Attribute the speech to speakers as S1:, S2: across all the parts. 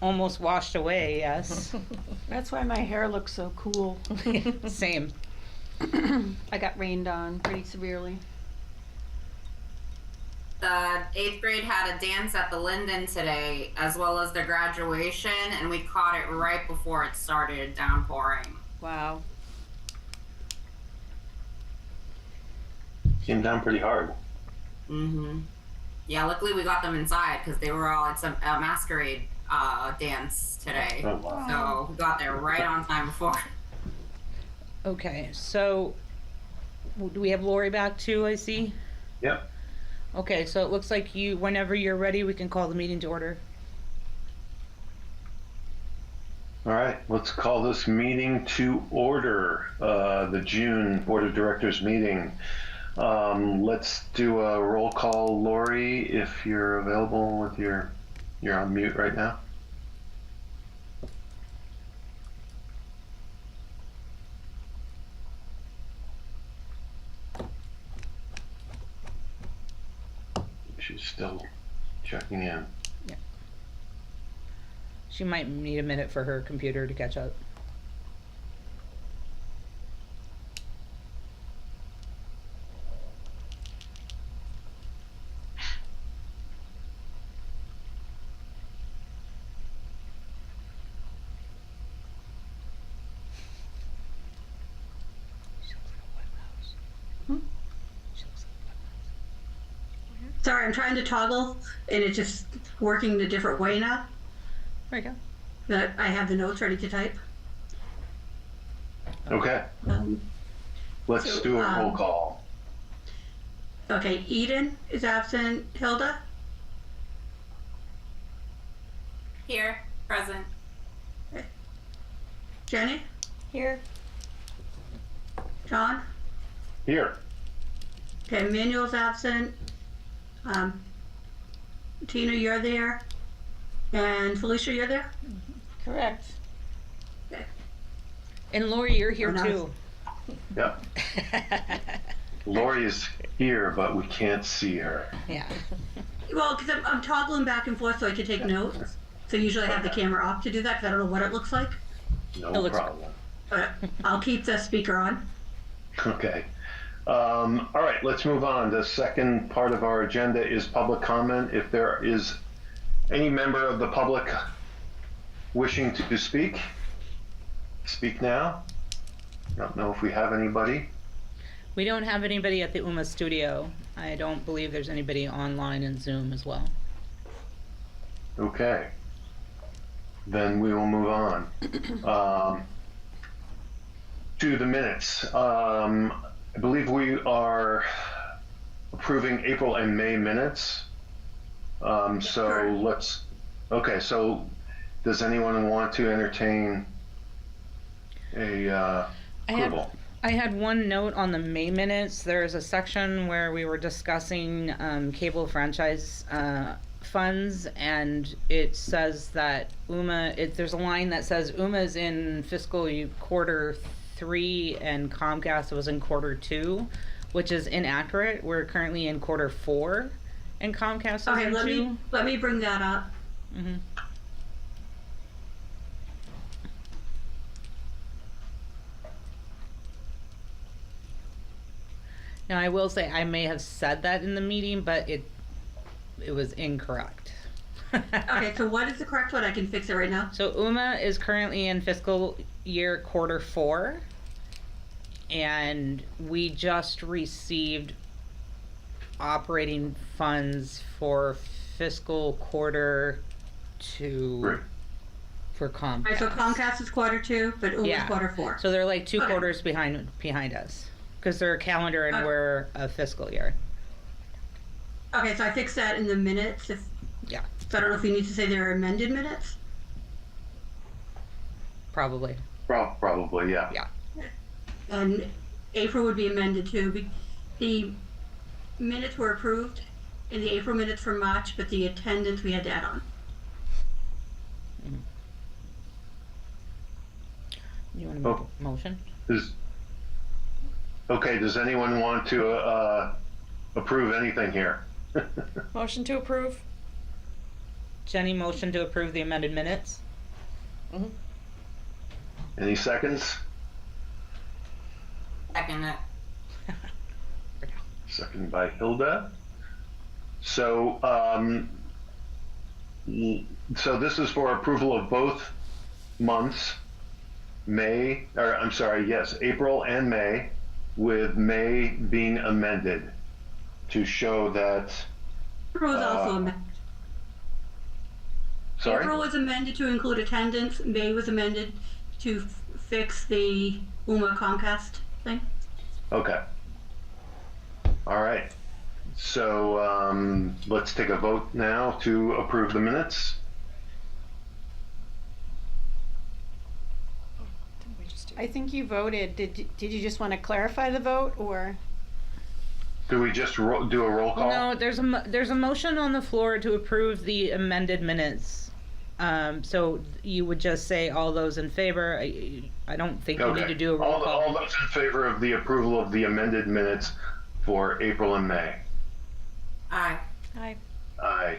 S1: almost washed away, yes.
S2: That's why my hair looks so cool.
S1: Same.
S2: I got rained on pretty severely.
S3: The 8th grade had a dance at the Linden today, as well as their graduation, and we caught it right before it started downpouring.
S2: Wow.
S4: Came down pretty hard.
S3: Mm-hmm. Yeah, luckily we got them inside because they were all at a masquerade dance today.
S4: Oh, wow.
S3: So we got there right on time before.
S1: Okay, so do we have Lori back too, I see?
S4: Yep.
S1: Okay, so it looks like whenever you're ready, we can call the meeting to order.
S4: All right, let's call this meeting to order, the June Board of Directors meeting. Let's do a roll call. Lori, if you're available with you're on mute right now. She's still checking in.
S1: She might need a minute for her computer to catch up.
S5: Sorry, I'm trying to toggle and it's just working a different way now.
S1: There you go.
S5: But I have the notes ready to type.
S4: Okay, let's
S5: So,
S4: do a roll call.
S5: Okay, Eden is absent. Hilda?
S3: Here, present.
S5: Jenny?
S2: Here.
S5: John?
S4: Here.
S5: Okay, Manuel's absent. Tina, you're there. And Felicia, you're there?
S2: Correct.
S1: And Lori, you're here
S5: Oh, nice.
S1: too.
S4: Yep. Lori is here, but we can't see her.
S1: Yeah.
S5: Well, because I'm toggling back and forth so I can take notes. So usually I have the camera off to do that because I don't know what it looks like.
S4: No
S1: It looks-
S4: problem.
S5: But I'll keep the speaker on.
S4: Okay. All right, let's move on. The second part of our agenda is public comment. If there is any member of the public wishing to speak, speak now. I don't know if we have anybody.
S1: We don't have anybody at the UMA studio. I don't believe there's anybody online in Zoom as well.
S4: Okay. Then we will move on. To the minutes. I believe we are approving April and May minutes. So
S5: Sure.
S4: let's, okay, so does anyone want to entertain a approval?
S1: I had one note on the May minutes. There's a section where we were discussing cable franchise funds, and it says that there's a line that says UMA's in fiscal quarter 3 and Comcast was in quarter 2, which is inaccurate. We're currently in quarter 4 and Comcast is
S5: Okay,
S1: in 2.
S5: let me bring that up.
S1: Mm-hmm. Now, I will say I may have said that in the meeting, but it was incorrect.
S5: Okay, so what is the correct one? I can fix it right now.
S1: So UMA is currently in fiscal year quarter 4, and we just received operating funds for fiscal quarter 2
S4: Right.
S1: for Comcast.
S5: All right, so Comcast is quarter 2, but UMA's
S1: Yeah.
S5: quarter 4.
S1: So they're like 2
S5: Okay.
S1: quarters behind us, because they're a calendar and
S5: Okay.
S1: we're a fiscal year.
S5: Okay, so I fixed that in the minutes.
S1: Yeah,
S5: So I don't know if you need to say they're amended minutes.
S1: probably.
S4: Probably, yeah.
S1: Yeah.
S5: And April would be amended too. The minutes were approved in the April minutes for March, but the attendance we had to add on.
S1: You want to make
S4: Oh.
S1: a motion?
S4: Does anyone want to approve anything here?
S2: Motion to approve.
S1: Jenny motion to approve the amended minutes.
S4: Any seconds?
S3: Second it.
S4: Second by Hilda. So, so this is for approval of both months, April and May, with May being amended to show that,
S5: April was also amended.
S4: sorry?
S5: April was amended to include attendance. May was amended to fix the UMA Comcast thing.
S4: Okay. All right. So let's take a vote now to approve the minutes.
S2: I think you voted. Did you just want to clarify the vote, or?
S4: Do we just do a roll call?
S1: No, there's a motion on the floor to approve the amended minutes. So you would just say all those in favor. I don't think you need to do a roll call.
S4: All those in favor of the approval of the amended minutes for April and May?
S3: Aye.
S2: Aye.
S4: Aye.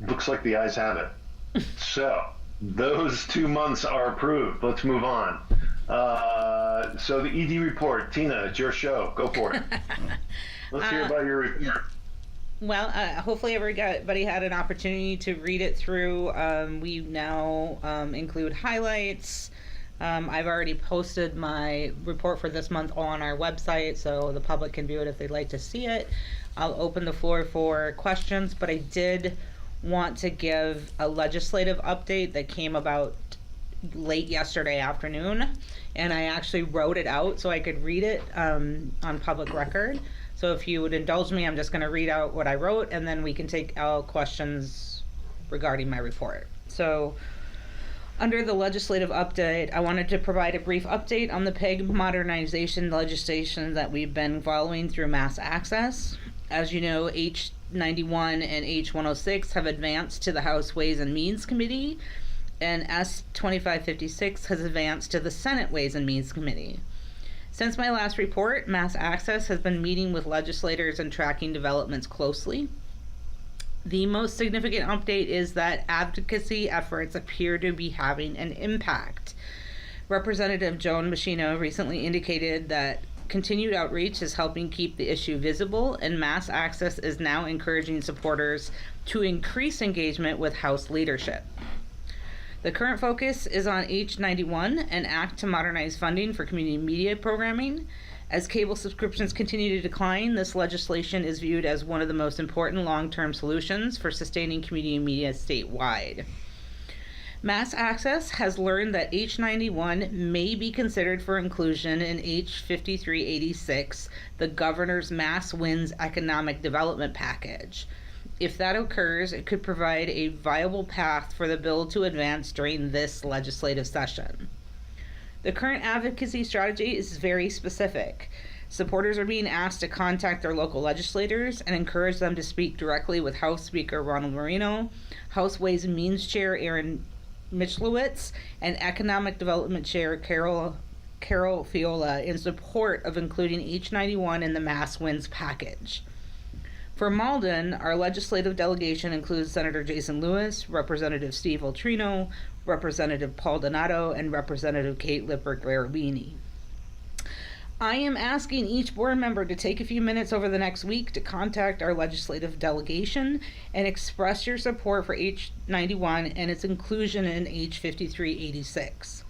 S4: Looks like the ayes have it. So those 2 months are approved. Let's move on. So the ED report, Tina, it's your show. Go for it. Let's hear about your report.
S1: Well, hopefully everybody had an opportunity to read it through. We now include highlights. I've already posted my report for this month on our website, so the public can view it if they'd like to see it. I'll open the floor for questions, but I did want to give a legislative update that came about late yesterday afternoon, and I actually wrote it out so I could read it on public record. So if you would indulge me, I'm just going to read out what I wrote, and then we can take all questions regarding my report. So under the legislative update, I wanted to provide a brief update on the PEG modernization legislation that we've been following through Mass Access. As you know, H91 and H106 have advanced to the House Ways and Means Committee, and S2556 has advanced to the Senate Ways and Means Committee. Since my last report, Mass Access has been meeting with legislators and tracking developments closely. The most significant update is that advocacy efforts appear to be having an impact. Representative Joan Machino recently indicated that continued outreach is helping keep the issue visible, and Mass Access is now encouraging supporters to increase engagement with House leadership. The current focus is on H91, an act to modernize funding for community media programming. As cable subscriptions continue to decline, this legislation is viewed as one of the most important long-term solutions for sustaining community media statewide. Mass Access has learned that H91 may be considered for inclusion in H5386, the Governor's Mass Winds Economic Development Package. If that occurs, it could provide a viable path for the bill to advance during this legislative session. The current advocacy strategy is very specific. Supporters are being asked to contact their local legislators and encourage them to speak directly with House Speaker Ronald Marino, House Ways and Means Chair Aaron Michlowitz, and Economic Development Chair Carol Fiola in support of including H91 in the Mass Winds package. For Malden, our legislative delegation includes Senator Jason Lewis, Representative Steve Altrino, Representative Paul Donato, and Representative Kate Lippert-Garabini. I am asking each board member to take a few minutes over the next week to contact our legislative delegation and express your support for H91 and its inclusion in H5386.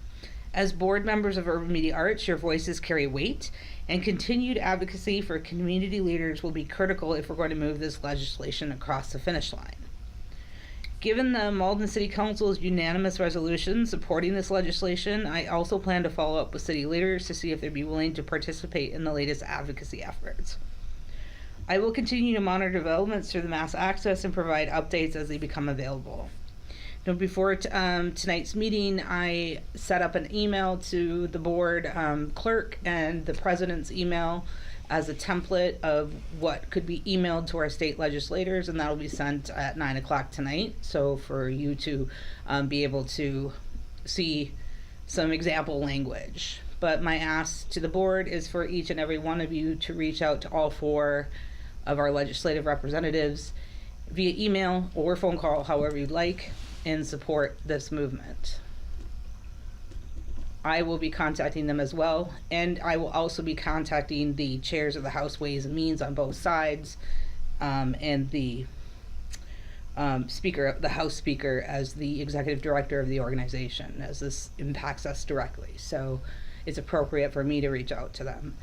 S1: As board members of Urban Media Arts, your voices carry weight, and continued advocacy for community leaders will be critical if we're going to move this legislation across the finish line. Given the Malden City Council's unanimous resolution supporting this legislation, I also plan to follow up with city leaders to see if they'd be willing to participate in the latest advocacy efforts. I will continue to monitor developments through the Mass Access and provide updates as they become available. Now, before tonight's meeting, I set up an email to the board clerk and the president's email as a template of what could be emailed to our state legislators, and that'll be sent at 9 o'clock tonight. So for you to be able to see some example language. But my ask to the board is for each and every one of you to reach out to all 4 of our legislative representatives via email or phone call, however you'd like, and support this movement. I will be contacting them as well, and I will also be contacting the chairs of the House Ways and Means on both sides, and the speaker, the House Speaker, as the executive director of the organization, as this impacts us directly. So it's appropriate for me to reach out to them.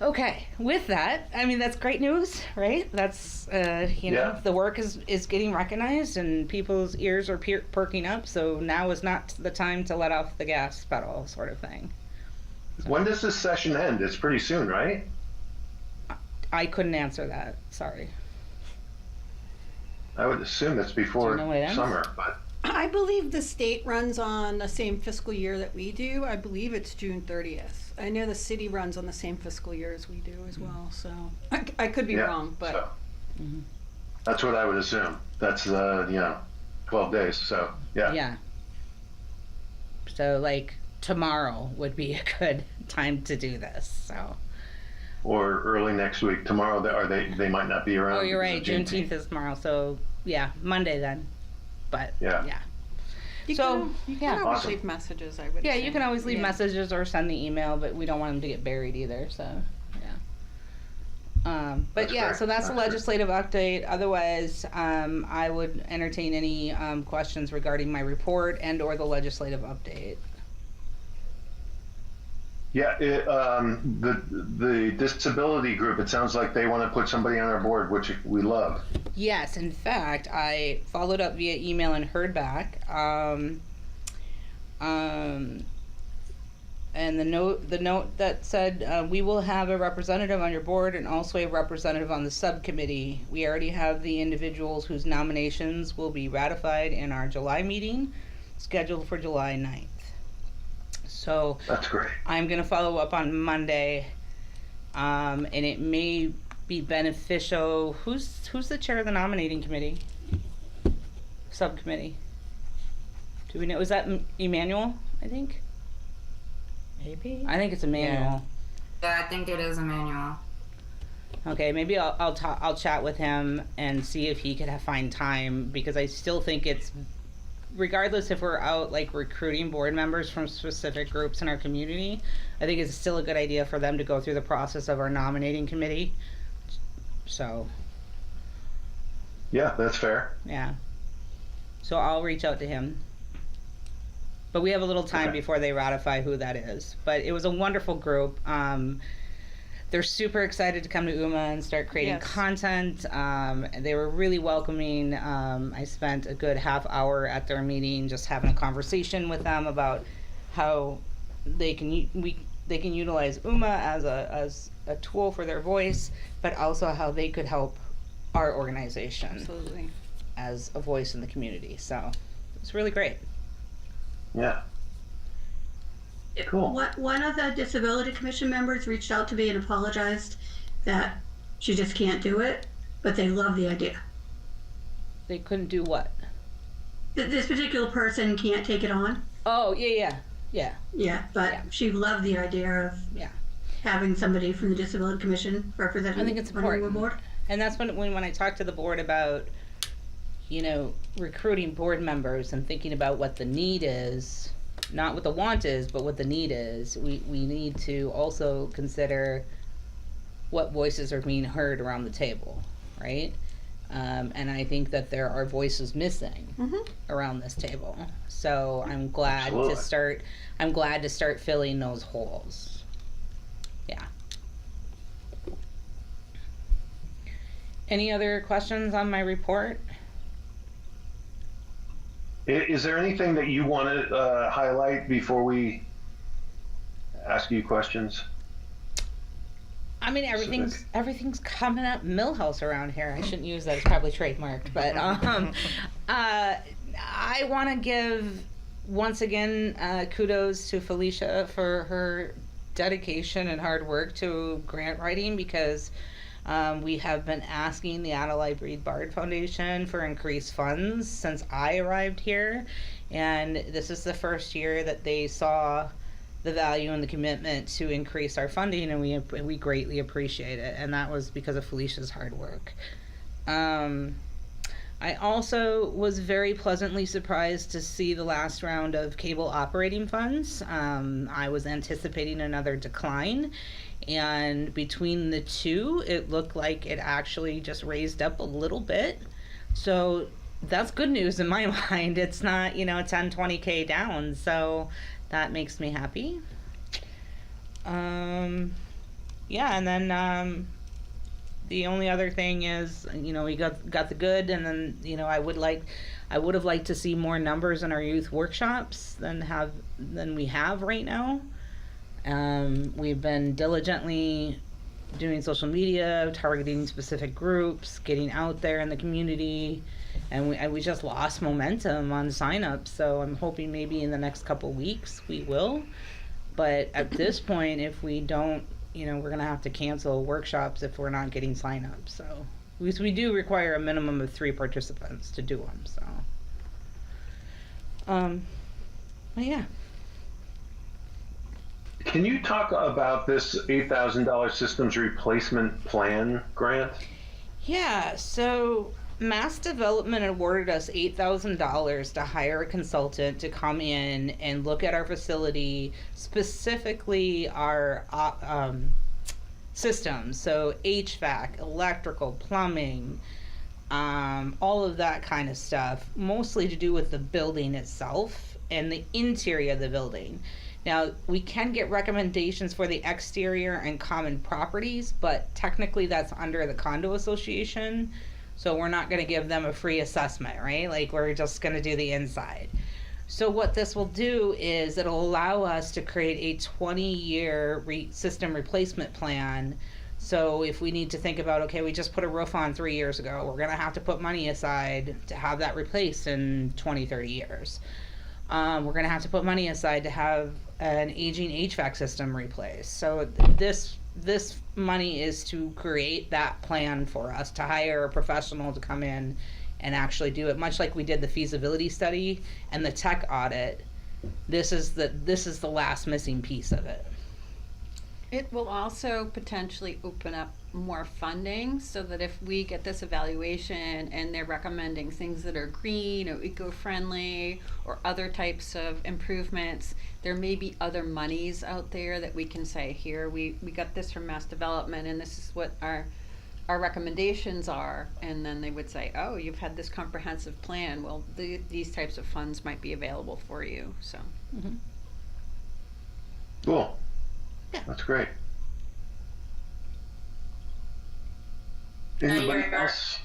S1: Okay, with that, I mean, that's great news, right? That's, you know,
S4: Yeah.
S1: the work is getting recognized and people's ears are perking up, so now is not the time to let off the gas pedal, sort of thing.
S4: When does this session end? It's pretty soon, right?
S1: I couldn't answer that, sorry.
S4: I would assume it's before
S1: Do you know when it ends?
S4: summer, but
S2: I believe the state runs on the same fiscal year that we do. I believe it's June 30th. I know the city runs on the same fiscal year as we do as well, so I could be
S4: yeah.
S2: wrong, but
S4: So, that's what I would assume. That's 12 days. So yeah.
S1: Yeah. So, like, tomorrow would be a good time to do this, so.
S4: Or early next week. Tomorrow, they might not be around.
S1: Oh, you're
S4: because
S1: right,
S4: of
S1: Juneteenth is tomorrow, so, yeah, Monday then. But,
S4: Yeah.
S1: yeah.
S2: you
S1: So,
S2: can, you
S1: yeah.
S2: can always
S4: Awesome.
S2: leave messages, I would
S1: Yeah,
S2: say.
S1: you can always leave
S2: Yeah.
S1: messages or send the email, but we don't want them to get buried either, so, yeah. But
S4: That's
S1: yeah,
S4: great.
S1: so that's the
S4: That's great.
S1: legislative update. Otherwise, I would entertain any questions regarding my report and or the legislative update.
S4: Yeah, the disability group, it sounds like they want to put somebody on our board, which we love.
S1: Yes, in fact, I followed up via email and heard back. And the note that said, we will have a representative on your board and also a representative on the subcommittee. We already have the individuals whose nominations will be ratified in our July meeting, scheduled for July 9th. So
S4: That's great.
S1: I'm gonna follow up on Monday, and it may be beneficial. Who's the chair of the nominating committee? Subcommittee. Do we know? Is that Emmanuel? I think.
S6: Maybe.
S1: I think it's Emmanuel.
S3: Yeah, I think it is Emmanuel.
S1: Okay, maybe I'll chat with him and see if he could find time, because I still think it's, regardless if we're out like recruiting board members from specific groups in our community, I think it's still a good idea for them to go through the process of our nominating committee. So,
S4: Yeah, that's fair.
S1: yeah. So I'll reach out to him. But we have a little time
S4: Okay.
S1: before they ratify who that is. But it was a wonderful group. They're super excited to come to UMA and start creating
S2: Yes.
S1: content. They were really welcoming. I spent a good half hour at their meeting just having a conversation with them about how they can utilize UMA as a tool for their voice, but also how they could help our organization
S2: Absolutely.
S1: as a voice in the community. So it's really great.
S4: Yeah. Cool.
S5: One of the disability commission members reached out to me and apologized that she just can't do it, but they love the idea.
S1: They couldn't do what?
S5: This particular person can't take it on.
S1: Oh, yeah.
S5: Yeah, but
S1: Yeah.
S5: she loved the idea of
S1: Yeah.
S5: having somebody from the disability commission representing.
S1: I think it's
S5: on our
S1: important.
S5: board.
S1: And that's when I talked to the board about, recruiting board members and thinking about what the need is, not what the want is, but what the need is. We need to also consider what voices are being heard around the table, right? And I think that there are voices missing around this table. So I'm glad
S4: Absolutely.
S1: to start filling those holes. Yeah. Any other questions on my report?
S4: Is there anything that you want to highlight before we ask you questions?
S1: I mean, everything's coming up Millhouse around here. I shouldn't use that; it's probably trademarked. But I want to give once again kudos to Felicia for her dedication and hard work to grant writing, because we have been asking the Adelaide Breed Bard Foundation for increased funds since I arrived here, and this is the first year that they saw the value and the commitment to increase our funding, and we greatly appreciate it. And that was because of Felicia's hard work. I also was very pleasantly surprised to see the last round of cable operating funds. I was anticipating another decline, and between the two, it looked like it actually just raised up a little bit. So that's good news in my mind. It's not, 10, 20K down. So that makes me happy. Yeah, and then the only other thing is, we got the good, and then, I would have liked to see more numbers in our youth workshops than we have right now. We've been diligently doing social media, targeting specific groups, getting out there in the community, and we just lost momentum on signups. So I'm hoping maybe in the next couple weeks we will. But at this point, if we don't, we're gonna have to cancel workshops if we're not getting signups. So we do require a minimum of 3 participants to do them. So, but yeah.
S4: Can you talk about this $8,000 systems replacement plan grant?
S1: Yeah, so Mass Development awarded us $8,000 to hire a consultant to come in and look at our facility, specifically our systems. So HVAC, electrical, plumbing, all of that kind of stuff, mostly to do with the building itself and the interior of the building. Now, we can get recommendations for the exterior and common properties, but technically that's under the condo association. So we're not going to give them a free assessment, right? Like, we're just going to do the inside. So what this will do is it'll allow us to create a 20-year system replacement plan. So if we need to think about, okay, we just put a roof on 3 years ago, we're going to have to put money aside to have that replaced in 20, 30 years. We're going to have to put money aside to have an aging HVAC system replaced. So this money is to create that plan for us, to hire a professional to come in and actually do it, much like we did the feasibility study and the tech audit. This is the last missing piece of it.
S2: It will also potentially open up more funding so that if we get this evaluation and they're recommending things that are green or eco-friendly or other types of improvements, there may be other monies out there that we can say, here, we got this from Mass Development and this is what our recommendations are. And then they would say, oh, you've had this comprehensive plan. Well, these types of funds might be available for you. So.
S1: Mm-hmm.
S4: Cool.
S1: Yeah.
S4: That's great. Anybody else?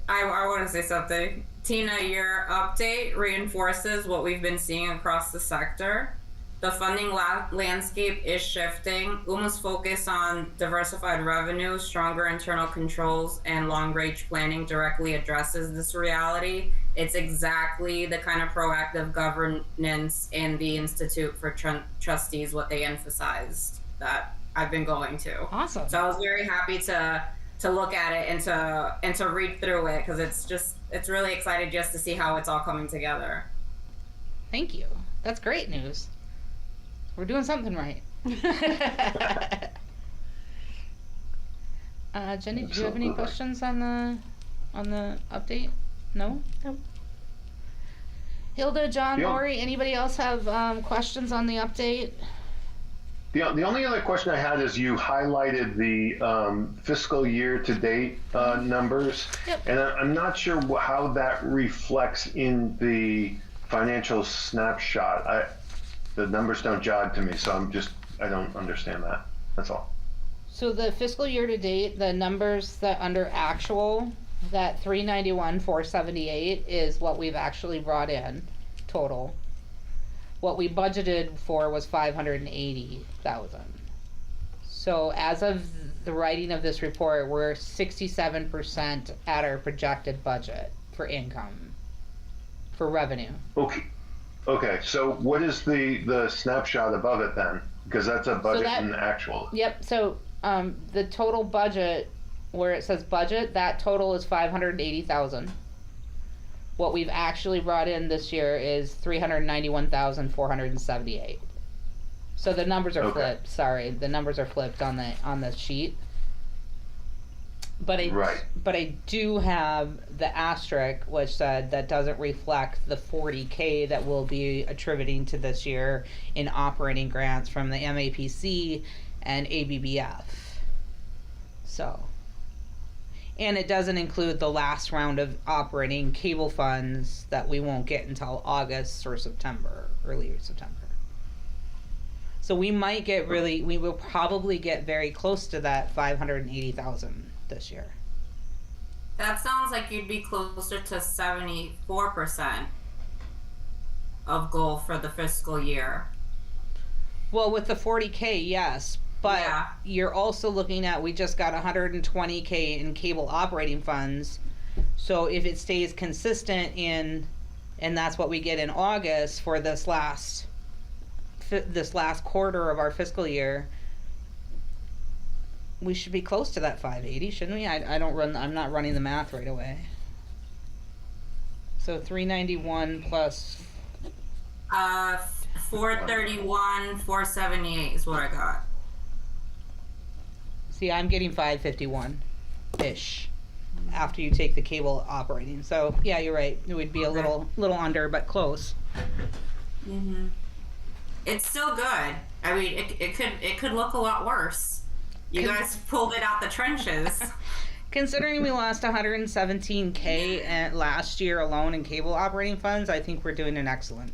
S3: I want to say something. Tina, your update reinforces what we've been seeing across the sector. The funding landscape is shifting. UMA's focus on diversified revenue, stronger internal controls, and long-range planning directly addresses this reality. It's exactly the kind of proactive governance in the Institute for Trustees, what they emphasized that I've been going to.
S1: Awesome.
S3: So I was very happy to look at it and to read through it, because it's really exciting just to see how it's all coming together.
S1: Thank you. That's great news. We're doing something right. Jenny, do you have any
S4: Absolutely.
S1: questions on the update? No?
S6: Nope.
S1: Hilda, John,
S4: Yeah.
S1: Lori, anybody else have questions on the update?
S4: The only other question I had is you highlighted the fiscal year to date numbers,
S1: Yep.
S4: and I'm not sure how that reflects in the financial snapshot. The numbers don't jog to me, so I don't understand that. That's all.
S1: So the fiscal year to date, the numbers that under actual, that 391,478 is what we've actually brought in total. What we budgeted for was 580,000. So as of the writing of this report, we're 67% at our projected budget for income, for revenue.
S4: Okay. So what is the snapshot above it then? Because that's a budget and actual.
S1: Yep. So the total budget, where it says budget, that total is 580,000. What we've actually brought in this year is 391,478. So the numbers are
S4: Okay.
S1: flipped. Sorry, the numbers are flipped on the sheet.
S4: Right.
S1: But I do have the asterisk which said that doesn't reflect the 40K that we'll be attributing to this year in operating grants from the MAPC and ABBF. So, and it doesn't include the last round of operating cable funds that we won't get until August or September, early September. So we will probably get very close to that 580,000 this year.
S3: That sounds like you'd be closer to 74% of goal for the fiscal year.
S1: Well, with the 40K, yes, but
S3: Yeah.
S1: you're also looking at, we just got 120K in cable operating funds. So if it stays consistent and that's what we get in August for this last quarter of our fiscal year, we should be close to that 580, shouldn't we? I'm not running the math right away. So 391 plus,
S3: 431, 478 is what I got.
S1: see, I'm getting 551-ish after you take the cable operating. So yeah, you're right. It would be a little under, but close.
S3: Mm-hmm. It's still good. I mean, it could look a lot worse. You guys pulled it out the trenches.
S1: Considering we lost 117K last year alone in cable operating funds, I think we're doing an excellent.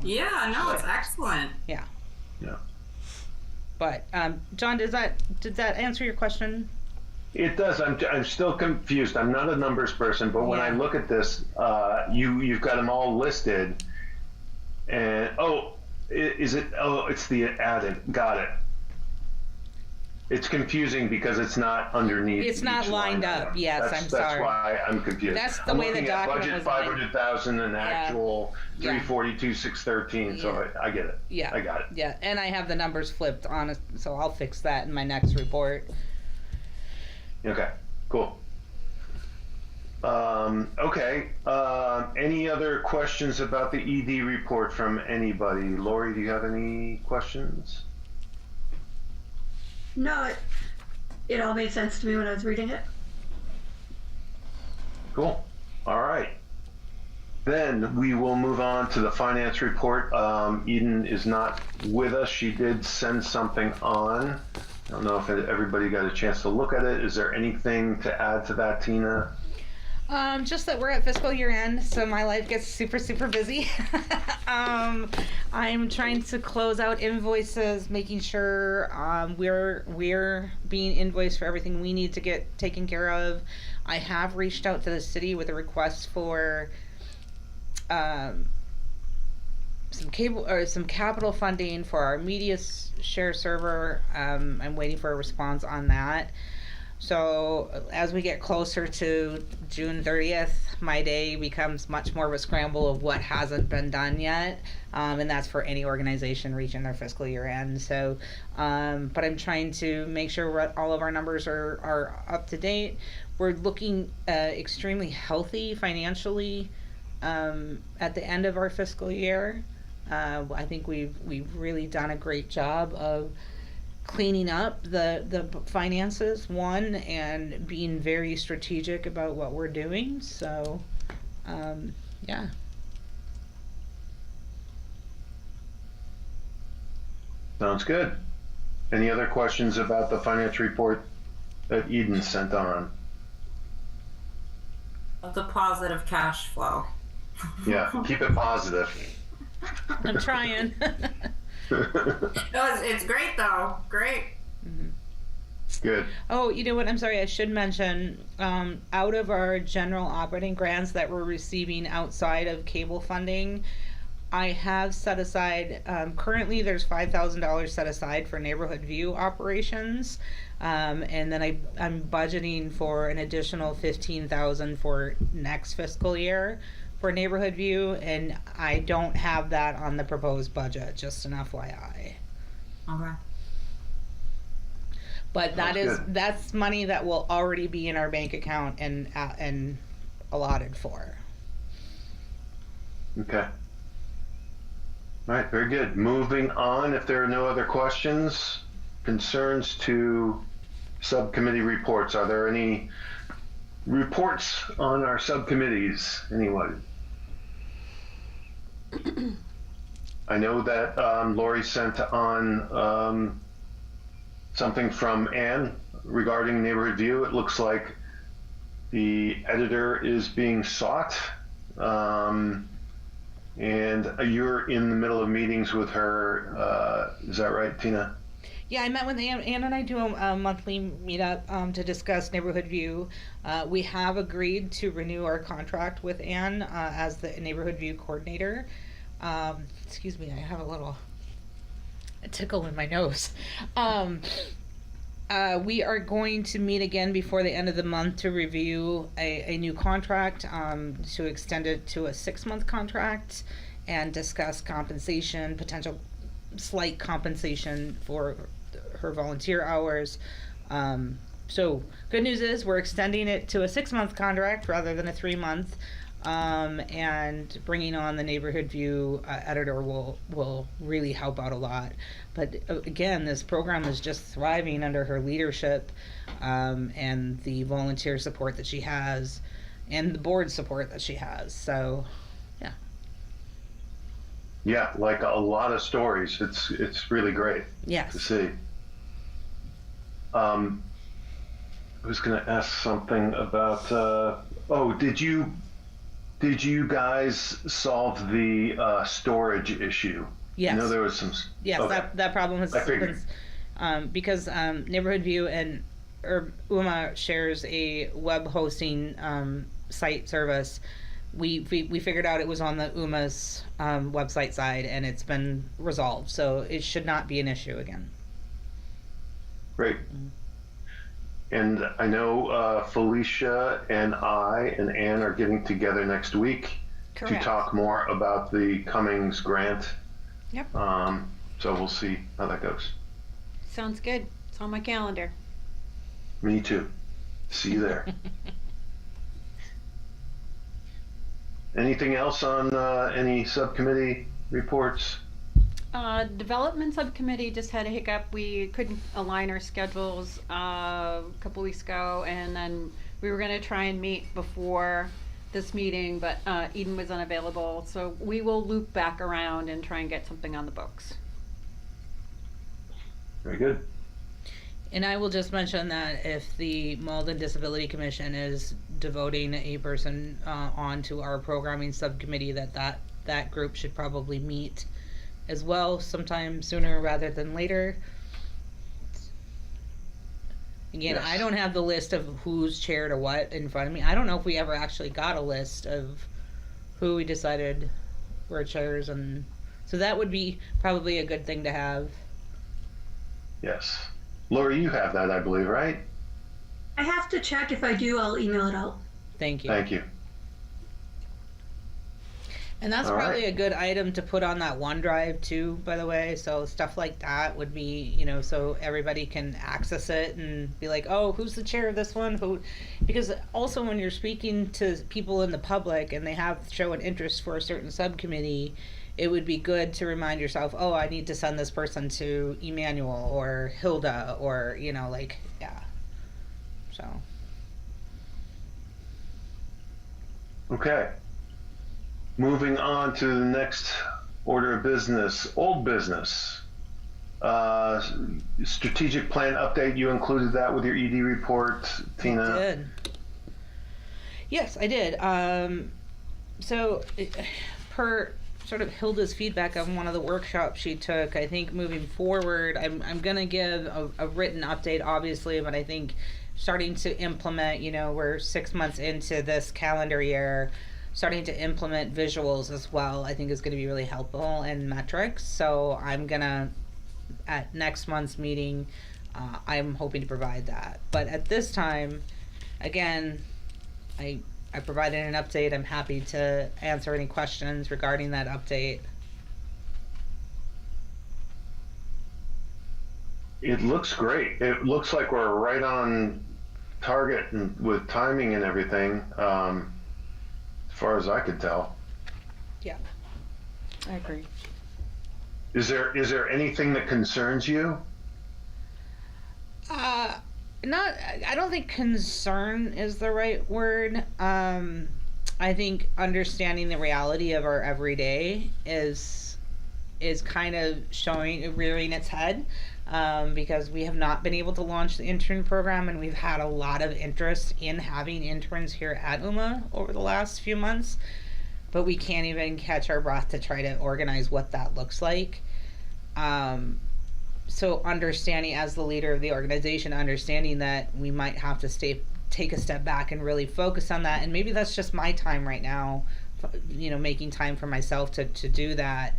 S3: Yeah, no, it's excellent.
S1: Yeah.
S4: Yeah.
S1: But John, did that answer your question?
S4: It does. I'm still confused. I'm not a numbers person, but when I
S1: Yeah.
S4: look at this, you've got them all listed, and is it? Oh, it's the added. Got it. It's confusing because it's not underneath.
S1: It's not
S4: each
S1: lined
S4: line
S1: up.
S4: item.
S1: Yes,
S4: that's
S1: sorry.
S4: That's why I'm confused.
S1: That's the
S4: I'm
S1: way the
S4: looking at
S1: document
S4: budget
S1: was lined.
S4: 500,000 and actual
S1: Yeah.
S4: 342 613. So I get it.
S1: Yeah.
S4: I got it.
S1: Yeah, and I have the numbers flipped on it, so I'll fix that in my next report.
S4: Okay. Cool. Okay. Any other questions about the ED report from anybody? Lori, do you have any questions?
S5: No, it all made sense to me when I was reading it.
S4: Cool. All right. Then we will move on to the finance report. Eden is not with us. She did send something on. I don't know if everybody got a chance to look at it. Is there anything to add to that, Tina?
S1: Just that we're at fiscal year end, so my life gets super, super busy. I'm trying to close out invoices, making sure we're being invoiced for everything we need to get taken care of. I have reached out to the city with a request for some capital funding for our media share server. I'm waiting for a response on that. So as we get closer to June 30th, my day becomes much more of a scramble of what hasn't been done yet. And that's for any organization reaching their fiscal year end. So, but I'm trying to make sure all of our numbers are up to date. We're looking extremely healthy financially at the end of our fiscal year. I think we've really done a great job of cleaning up the finances, and being very strategic about what we're doing. So, yeah.
S4: Sounds good. Any other questions about the finance report that Eden sent on?
S3: Of the positive cash flow.
S4: Yeah, keep it positive.
S1: I'm trying.
S3: No, it's great though. Great.
S4: Good.
S1: Oh, you know what? I'm sorry. I should mention, out of our general operating grants that we're receiving outside of cable funding, I have set aside, currently there's $5,000 set aside for Neighborhood View operations. And then I'm budgeting for an additional $15,000 for next fiscal year for Neighborhood View, and I don't have that on the proposed budget, just an FYI.
S3: Okay.
S1: But
S4: Sounds good.
S1: that's money that will already be in our bank account and allotted for.
S4: Okay. All right, very good. Moving on, if there are no other questions, concerns to subcommittee reports. Are there any reports on our subcommittees? Anyone? I know that Lori sent on something from Anne regarding Neighborhood View. It looks like the editor is being sought. And you're in the middle of meetings with her. Is that right, Tina?
S1: Yeah, I met with Ann. Ann and I do a monthly meetup to discuss Neighborhood View. We have agreed to renew our contract with Ann as the Neighborhood View coordinator. Excuse me, I have a tickle in my nose. We are going to meet again before the end of the month to review a new contract, to extend it to a 6-month contract and discuss compensation, potential slight compensation for her volunteer hours. So good news is we're extending it to a 6-month contract rather than a 3-month. And bringing on the Neighborhood View editor will really help out a lot. But again, this program is just thriving under her leadership, and the volunteer support that she has, and the board support that she has. So, yeah.
S4: Yeah, like a lot of stories. It's really great to
S1: Yes.
S4: see. I was going to ask something about. Did you guys solve the storage issue?
S1: Yes.
S4: I know there was some.
S1: Yes,
S4: Okay.
S1: that problem has
S4: I figured.
S1: been, because Neighborhood View and UMA shares a web hosting site service. We figured out it was on the UMA's website side, and it's been resolved, so it should not be an issue again.
S4: Great. And I know Felicia and I and Ann are getting together next week to
S2: Correct.
S4: talk more about the Cummings grant.
S2: Yep.
S4: So we'll see how that goes.
S2: Sounds good. It's on my calendar.
S4: Me too. See you there. Anything else on any subcommittee reports?
S2: Development subcommittee just had a hiccup. We couldn't align our schedules a couple weeks ago, and then we were going to try and meet before this meeting, but Eden was unavailable. So we will loop back around and try and get something on the books.
S4: Very good.
S1: And I will just mention that if the Malden Disability Commission is devoting a person onto our programming subcommittee, that group should probably meet as well sometime sooner rather than later. Again,
S4: Yes.
S1: I don't have the list of who's chaired or what in front of me. I don't know if we ever actually got a list of who we decided were chairs, and so that would be probably a good thing to have.
S4: Yes. Lori, you have that, I believe, right?
S5: I have to check. If I do, I'll email it out.
S1: Thank you.
S4: Thank you.
S1: And that's
S4: All
S1: probably
S4: right.
S1: a good item to put on that OneDrive too, by the way. So stuff like that would be, so everybody can access it and be like, oh, who's the chair of this one? Who? Because also when you're speaking to people in the public and they show an interest for a certain subcommittee, it would be good to remind yourself, oh, I need to send this person to Emmanuel or Hilda or, yeah. So.
S4: Okay. Moving on to the next order of business, old business. Strategic plan update, you included that with your ED report, Tina?
S1: I did. Yes, I did. Per sort of Hilda's feedback on one of the workshops she took, I think moving forward, I'm going to give a written update, obviously, but I think starting to implement, we're 6 months into this calendar year, starting to implement visuals as well, I think is going to be really helpful, and metrics. So I'm going to, at next month's meeting, I'm hoping to provide that. But at this time, again, I provided an update. I'm happy to answer any questions regarding that update.
S4: It looks great. It looks like we're right on target and with timing and everything, as far as I could tell.
S1: Yeah.
S6: I agree.
S4: Is there anything that concerns you?
S1: not, I don't think concern is the right word. I think understanding the reality of our everyday is kind of rearing its head, because we have not been able to launch the intern program, and we've had a lot of interest in having interns here at UMA over the last few months, but we can't even catch our breath to try to organize what that looks like. So understanding, as the leader of the organization, understanding that we might have to take a step back and really focus on that, and maybe that's just my time right now, making time for myself to do that.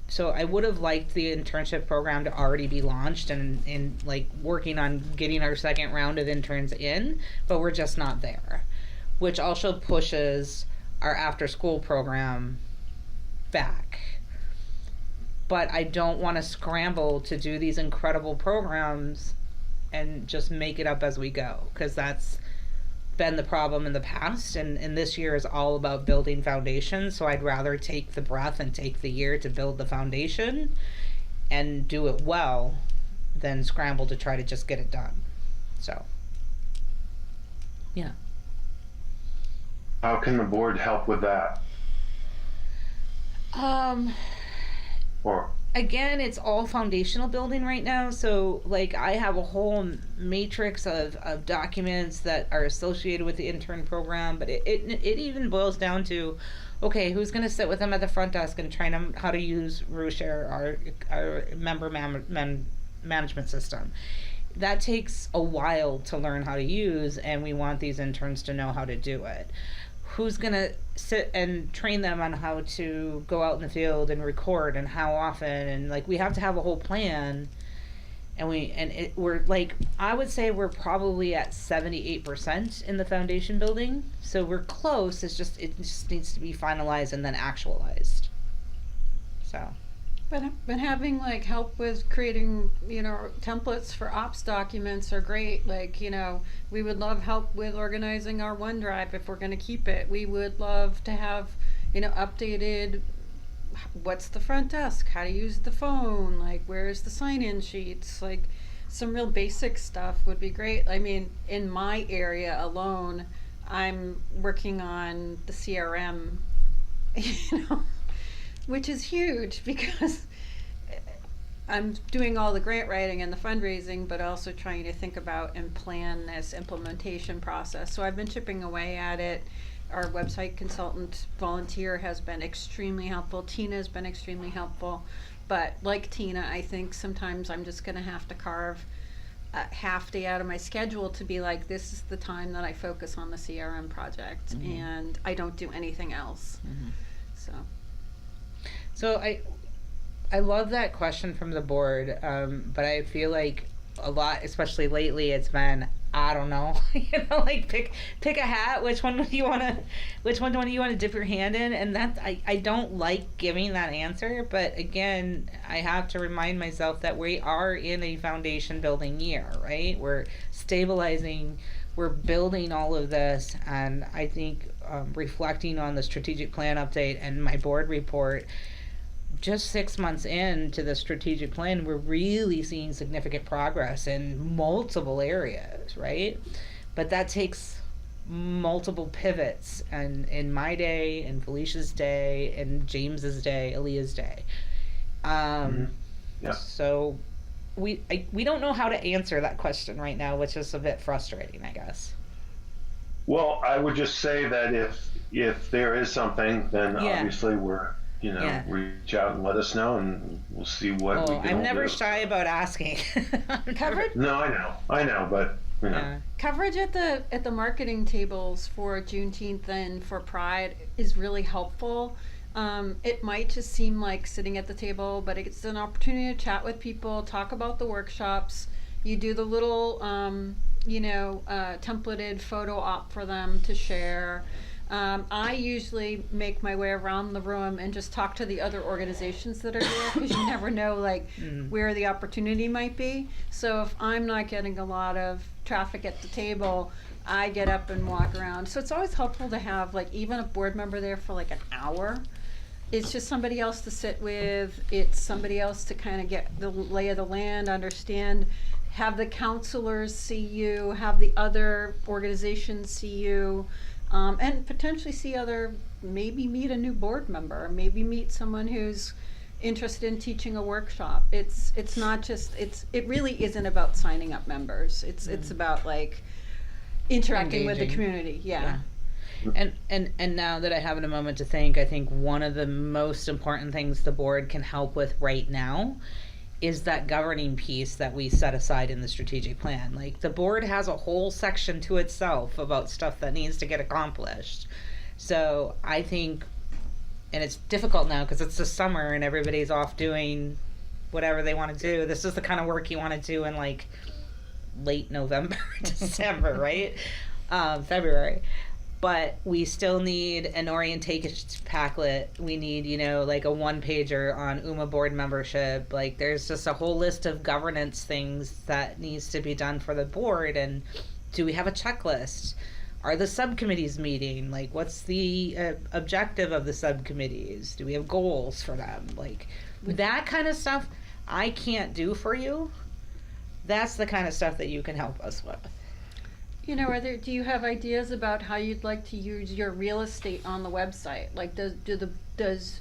S1: So I would have liked the internship program to already be launched and like working on getting our second round of interns in, but we're just not there, which also pushes our after school program back. But I don't want to scramble to do these incredible programs and just make it up as we go, because that's been the problem in the past, and this year is all about building foundation. So I'd rather take the breath and take the year to build the foundation and do it well than scramble to try to just get it done. So yeah.
S4: How can the board help with that? Or
S1: Again, it's all foundational building right now. So like I have a whole matrix of documents that are associated with the intern program, but it even boils down to, okay, who's going to sit with them at the front desk and train them how to use RuShare, our member management system. That takes a while to learn how to use, and we want these interns to know how to do it. Who's going to sit and train them on how to go out in the field and record and how often, and like we have to have a whole plan. And we're like, I would say we're probably at 78% in the foundation building, so we're close. It just needs to be finalized and then actualized. So
S2: But having like help with creating, templates for ops documents are great. Like, we would love help with organizing our OneDrive if we're going to keep it. We would love to have, updated what's the front desk, how to use the phone, like where's the sign-in sheets, like some real basic stuff would be great. I mean, in my area alone, I'm working on the CRM, which is huge because I'm doing all the grant writing and the fundraising, but also trying to think about and plan this implementation process. So I've been chipping away at it. Our website consultant volunteer has been extremely helpful. Tina has been extremely helpful. But like Tina, I think sometimes I'm just going to have to carve a half day out of my schedule to be like, this is the time that I focus on the CRM project, and I don't do anything else.
S1: So I love that question from the board, but I feel like a lot, especially lately, it's been, I don't know, like pick a hat. Which one do you want to dip your hand in? And that I don't like giving that answer, but again, I have to remind myself that we are in a foundation building year, right? We're stabilizing, we're building all of this, and I think reflecting on the strategic plan update and my board report, just 6 months into the strategic plan, we're really seeing significant progress in multiple areas, right? But that takes multiple pivots, and in my day, and Felicia's day, and James's day, Aaliyah's day. So we don't know how to answer that question right now, which is a bit frustrating, I guess.
S4: Well, I would just say that if there is something, then obviously we're reach out and let us know, and we'll see what we can
S1: I'm never
S4: do.
S1: shy about asking.
S2: Coverage?
S4: No, I know, but
S2: Coverage at the marketing tables for Juneteenth and for Pride is really helpful. It might just seem like sitting at the table, but it's an opportunity to chat with people, talk about the workshops. You do the little, templated photo op for them to share. I usually make my way around the room and just talk to the other organizations that are there, because you never know where the opportunity might be. So if I'm not getting a lot of traffic at the table, I get up and walk around. So it's always helpful to have even a board member there for an hour. It's just somebody else to sit with. It's somebody else to kind of get the lay of the land, understand have the counselors see you, have the other organizations see you, and potentially see maybe meet a new board member, maybe meet someone who's interested in teaching a workshop. It's not just, it really isn't about signing up members. It's about like interacting with the
S1: Engaging.
S2: community. Yeah.
S1: And now that I have a moment to think, I think one of the most important things the board can help with right now is that governing piece that we set aside in the strategic plan. Like, the board has a whole section to itself about stuff that needs to get accomplished. So I think, and it's difficult now because it's the summer and everybody's off doing whatever they want to do. This is the kind of work you want to do in like late November, December, right? February. But we still need an orientation packet. We need, like a one pager on UMA board membership. Like, there's just a whole list of governance things that needs to be done for the board. And do we have a checklist? Are the subcommittees meeting? Like, what's the objective of the subcommittees? Do we have goals for them? Like, that kind of stuff I can't do for you. That's the kind of stuff that you can help us with.
S2: Do you have ideas about how you'd like to use your real estate on the website? Like, does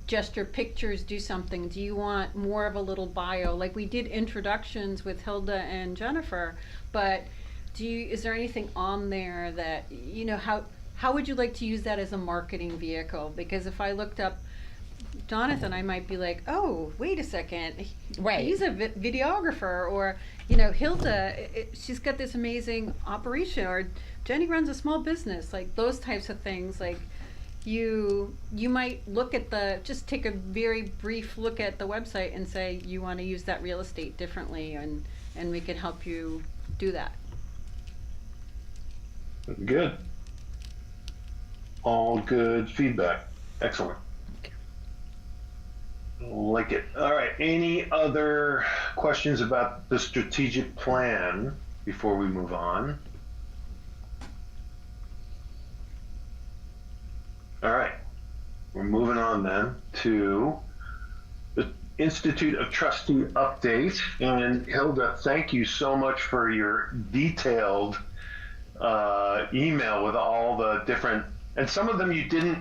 S2: just your pictures do something? Do you want more of a little bio? Like, we did introductions with Hilda and Jennifer, but is there anything on there that, how would you like to use that as a marketing vehicle? Because if I looked up Jonathan, I might be like, oh, wait a second,
S1: Right.
S2: he's a videographer, or Hilda, she's got this amazing operation, or Jenny runs a small business, like those types of things. Like, you might look at just take a very brief look at the website and say you want to use that real estate differently, and we can help you do that.
S4: Good. All good feedback. Excellent. Like it. All right. Any other questions about the strategic plan before we move on? All right. We're moving on then to the Institute of Trustee update. And Hilda, thank you so much for your detailed email with all the different, and some of them you didn't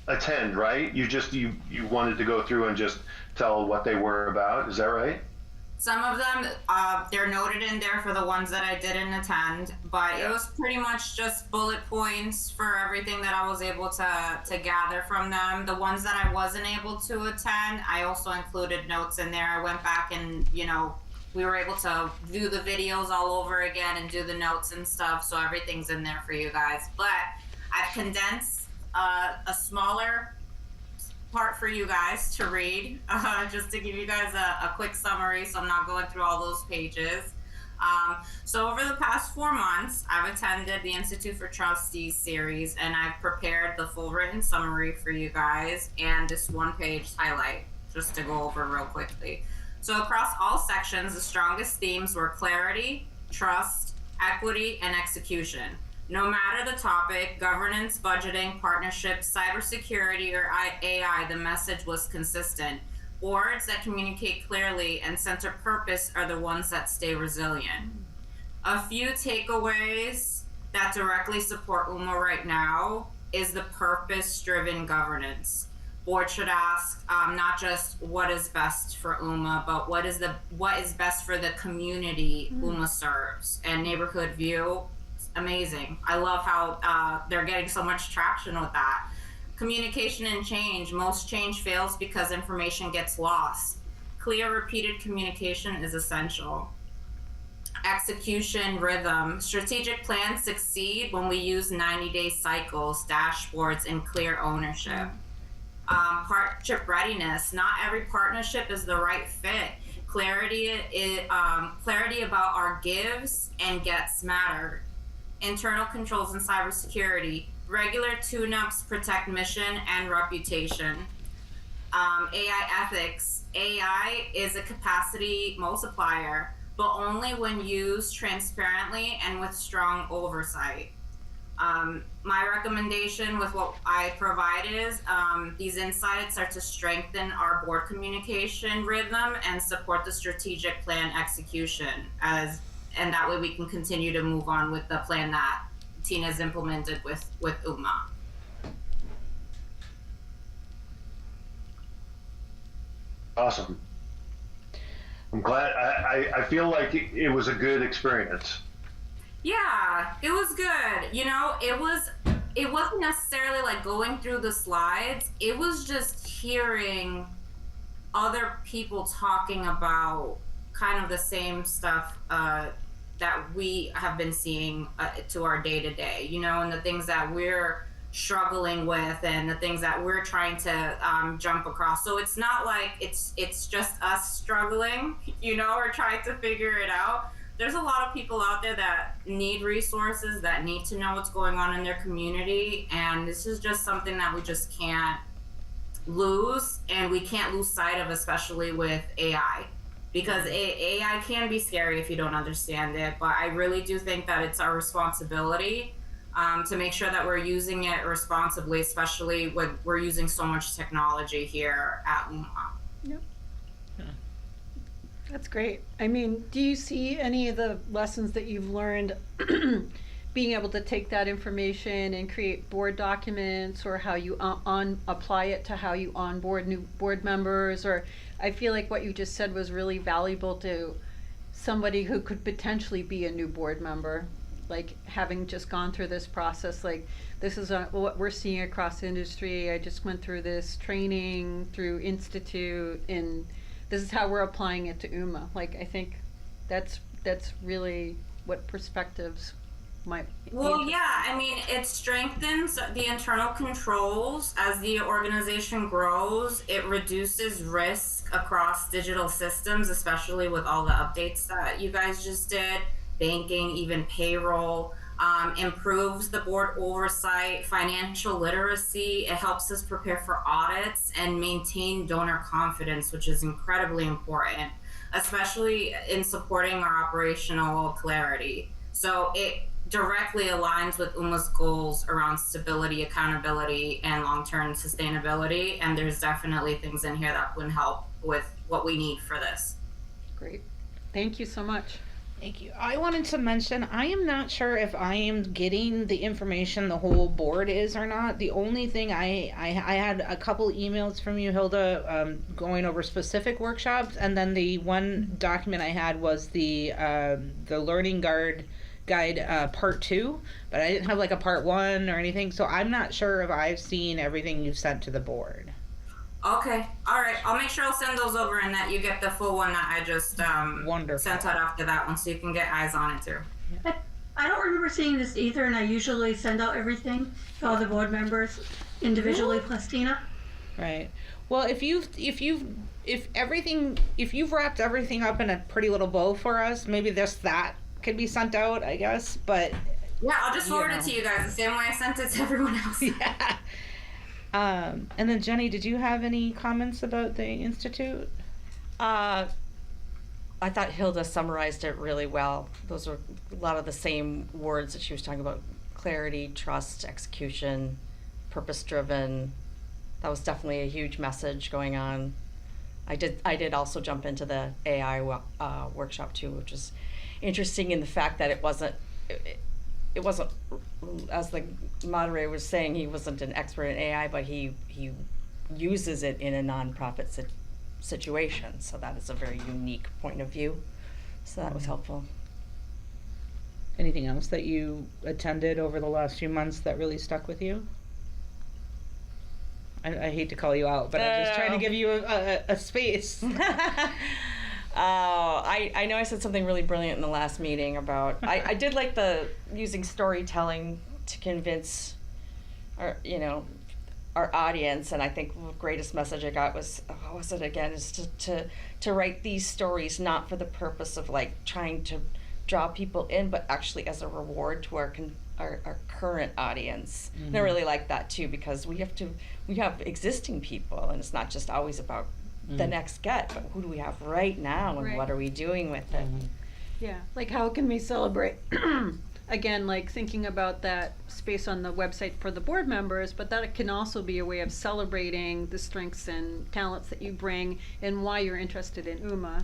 S4: attend, right? You wanted to go through and just tell what they were about. Is that right?
S3: Some of them, they're noted in there for the ones that I didn't attend, but it was pretty much just bullet points for everything that I was able to gather from them. The ones that I wasn't able to attend, I also included notes in there. I went back and, we were able to do the videos all over again and do the notes and stuff, so everything's in there for you guys. But I've condensed a smaller part for you guys to read, just to give you guys a quick summary, so I'm not going through all those pages. So over the past 4 months, I've attended the Institute for Trustees series, and I've prepared the full written summary for you guys and this one-page highlight, just to go over real quickly. So across all sections, the strongest themes were clarity, trust, equity, and execution. No matter the topic, governance, budgeting, partnerships, cybersecurity, or AI, the message was consistent. Boards that communicate clearly and center purpose are the ones that stay resilient. A few takeaways that directly support UMA right now is the purpose-driven governance. Board should ask not just what is best for UMA, but what is best for the community UMA serves. And Neighborhood View, amazing. I love how they're getting so much traction with that. Communication and change. Most change fails because information gets lost. Clear, repeated communication is essential. Execution rhythm. Strategic plans succeed when we use 90-day cycles, dashboards, and clear ownership. Partnership readiness. Not every partnership is the right fit. Clarity about our gives and gets matter. Internal controls and cybersecurity. Regular tune-ups protect mission and reputation. AI ethics. AI is a capacity multiplier, but only when used transparently and with strong oversight. My recommendation with what I provide is these insights are to strengthen our board communication rhythm and support the strategic plan execution, and that way we can continue to move on with the plan that Tina's implemented with UMA.
S4: Awesome. I'm glad. I feel like it was a good experience.
S3: Yeah, it was good. You know, it wasn't necessarily like going through the slides. It was just hearing other people talking about kind of the same stuff that we have been seeing to our day to day, you know, and the things that we're struggling with and the things that we're trying to jump across. So it's not like it's just us struggling, you know, or trying to figure it out. There's a lot of people out there that need resources, that need to know what's going on in their community, and this is just something that we just can't lose, and we can't lose sight of, especially with AI, because AI can be scary if you don't understand it, but I really do think that it's our responsibility to make sure that we're using it responsibly, especially when we're using so much technology here at UMA.
S2: Yep. That's great. I mean, do you see any of the lessons that you've learned being able to take that information and create board documents, or how you apply it to how you onboard new board members? Or I feel like what you just said was really valuable to somebody who could potentially be a new board member, like having just gone through this process. Like, this is what we're seeing across the industry. I just went through this training through Institute, and this is how we're applying it to UMA. Like, I think that's really what perspectives might be.
S3: Well, yeah, I mean, it strengthens the internal controls as the organization grows. It reduces risk across digital systems, especially with all the updates that you guys just did, banking, even payroll. Improves the board oversight, financial literacy. It helps us prepare for audits and maintain donor confidence, which is incredibly important, especially in supporting our operational clarity. So it directly aligns with UMA's goals around stability, accountability, and long-term sustainability. And there's definitely things in here that would help with what we need for this.
S2: Great. Thank you so much.
S1: Thank you. I wanted to mention, I am not sure if I am getting the information the whole board is or not. The only thing I had a couple emails from you, Hilda, going over specific workshops, and then the one document I had was the Learning Guide part 2, but I didn't have like a part 1 or anything, so I'm not sure if I've seen everything you've sent to the board.
S3: Okay, all right. I'll make sure I'll send those over and that you get the full one that I just
S1: Wonderful.
S3: sent out after that one, so you can get eyes on it too.
S5: I don't remember seeing this either, and I usually send out everything to all the board members individually plus Tina.
S1: Right. Well, if you've wrapped everything up in a pretty little bow for us, maybe that could be sent out, I guess. But
S3: yeah, I'll just forward it to you guys the same way I sent it to everyone else.
S1: Yeah. And then Jenny, did you have any comments about the Institute?
S6: I thought Hilda summarized it really well. Those are a lot of the same words that she was talking about: clarity, trust, execution, purpose-driven. That was definitely a huge message going on. I did also jump into the AI workshop too, which is interesting in the fact that it wasn't, as the moderator was saying, he wasn't an expert in AI, but he uses it in a nonprofit situation. So that is a very unique point of view. So that was helpful.
S1: Anything else that you attended over the last few months that really stuck with you? I hate to call you out, but I'm just trying to give you a space.
S6: Oh, I know I said something really brilliant in the last meeting about, I did like the using storytelling to convince our audience, and I think the greatest message I got was, what was it again, is to write these stories not for the purpose of like trying to draw people in, but actually as a reward to our current audience. Mm-hmm. And I really like that too, because we have existing people, and it's not just always about the next get, but who do we have right now, and
S2: Right.
S6: what are we doing with it?
S2: Yeah, like how can we celebrate again, like thinking about that space on the website for the board members, but that it can also be a way of celebrating the strengths and talents that you bring and why you're interested in UMA.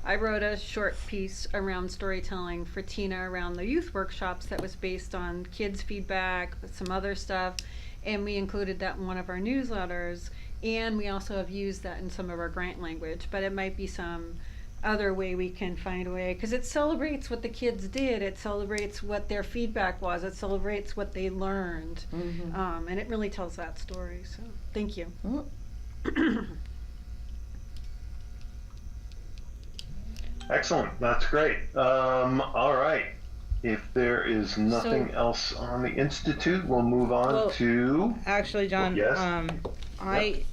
S2: I wrote a short piece around storytelling for Tina around the youth workshops that was based on kids' feedback, some other stuff, and we included that in one of our newsletters, and we also have used that in some of our grant language, but it might be some other way we can find a way, because it celebrates what the kids did, it celebrates what their feedback was, it celebrates what they learned, and it really tells that story, so thank you.
S4: Excellent. That's great. All right. If there is nothing
S1: So-
S4: else on the Institute, we'll move on
S1: Well,
S4: to.
S1: Actually, John,
S4: Yes?
S1: I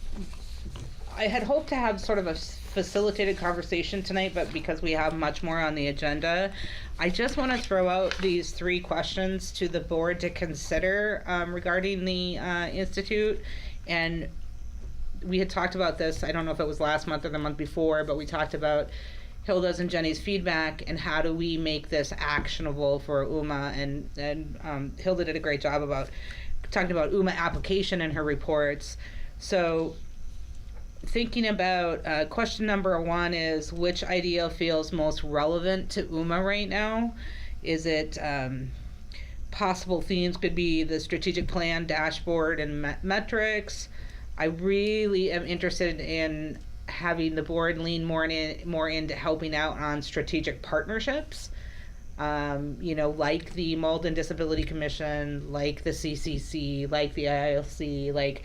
S1: had hoped to have sort of a facilitated conversation tonight, but because we have much more on the agenda, I just want to throw out these 3 questions to the board to consider regarding the Institute. And we had talked about this, I don't know if it was last month or the month before, but we talked about Hilda's and Jenny's feedback and how do we make this actionable for UMA, and Hilda did a great job about talking about UMA application in her reports. So thinking about question number 1 is, which idea feels most relevant to UMA right now? Is it possible themes could be the strategic plan, dashboard, and metrics? I really am interested in having the board lean more into helping out on strategic partnerships, like the Malden Disability Commission, like the CCC, like the ILC, like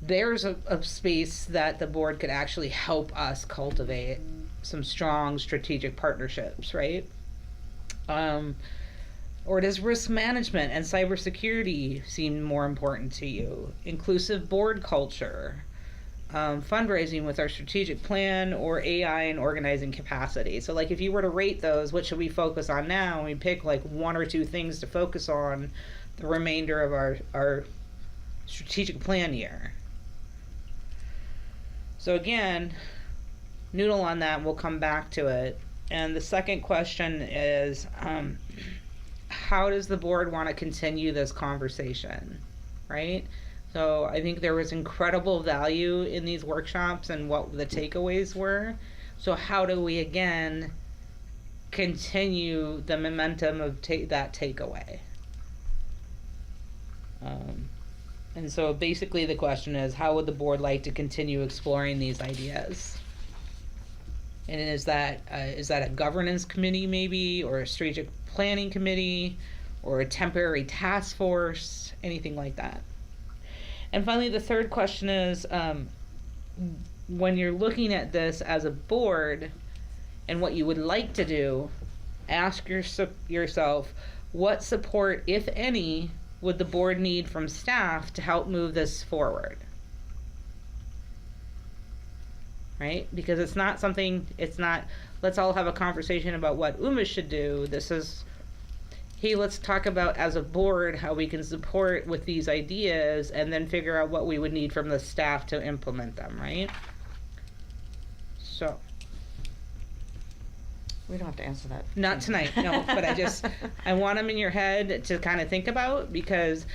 S1: there's a space that the board could actually help us cultivate some strong strategic partnerships, right? Or does risk management and cybersecurity seem more important to you? Inclusive board culture, fundraising with our strategic plan, or AI and organizing capacity. So like if you were to rate those, what should we focus on now? And we pick like 1 or 2 things to focus on the remainder of our strategic plan year. So again, noodle on that, we'll come back to it. And the second question is, how does the board want to continue this conversation, right? So I think there was incredible value in these workshops and what the takeaways were. So how do we, again, continue the momentum of that takeaway? And so basically the question is, how would the board like to continue exploring these ideas? And is that a governance committee maybe, or a strategic planning committee, or a temporary task force, anything like that? And finally, the third question is, when you're looking at this as a board and what you would like to do, ask yourself, what support, if any, would the board need from staff to help move this forward? Right? Because it's not, let's all have a conversation about what UMA should do. This is, hey, let's talk about as a board how we can support with these ideas and then figure out what we would need from the staff to implement them, right? So.
S6: We don't have to answer that.
S1: Not tonight, no, but I want them in your head to kind of think about, because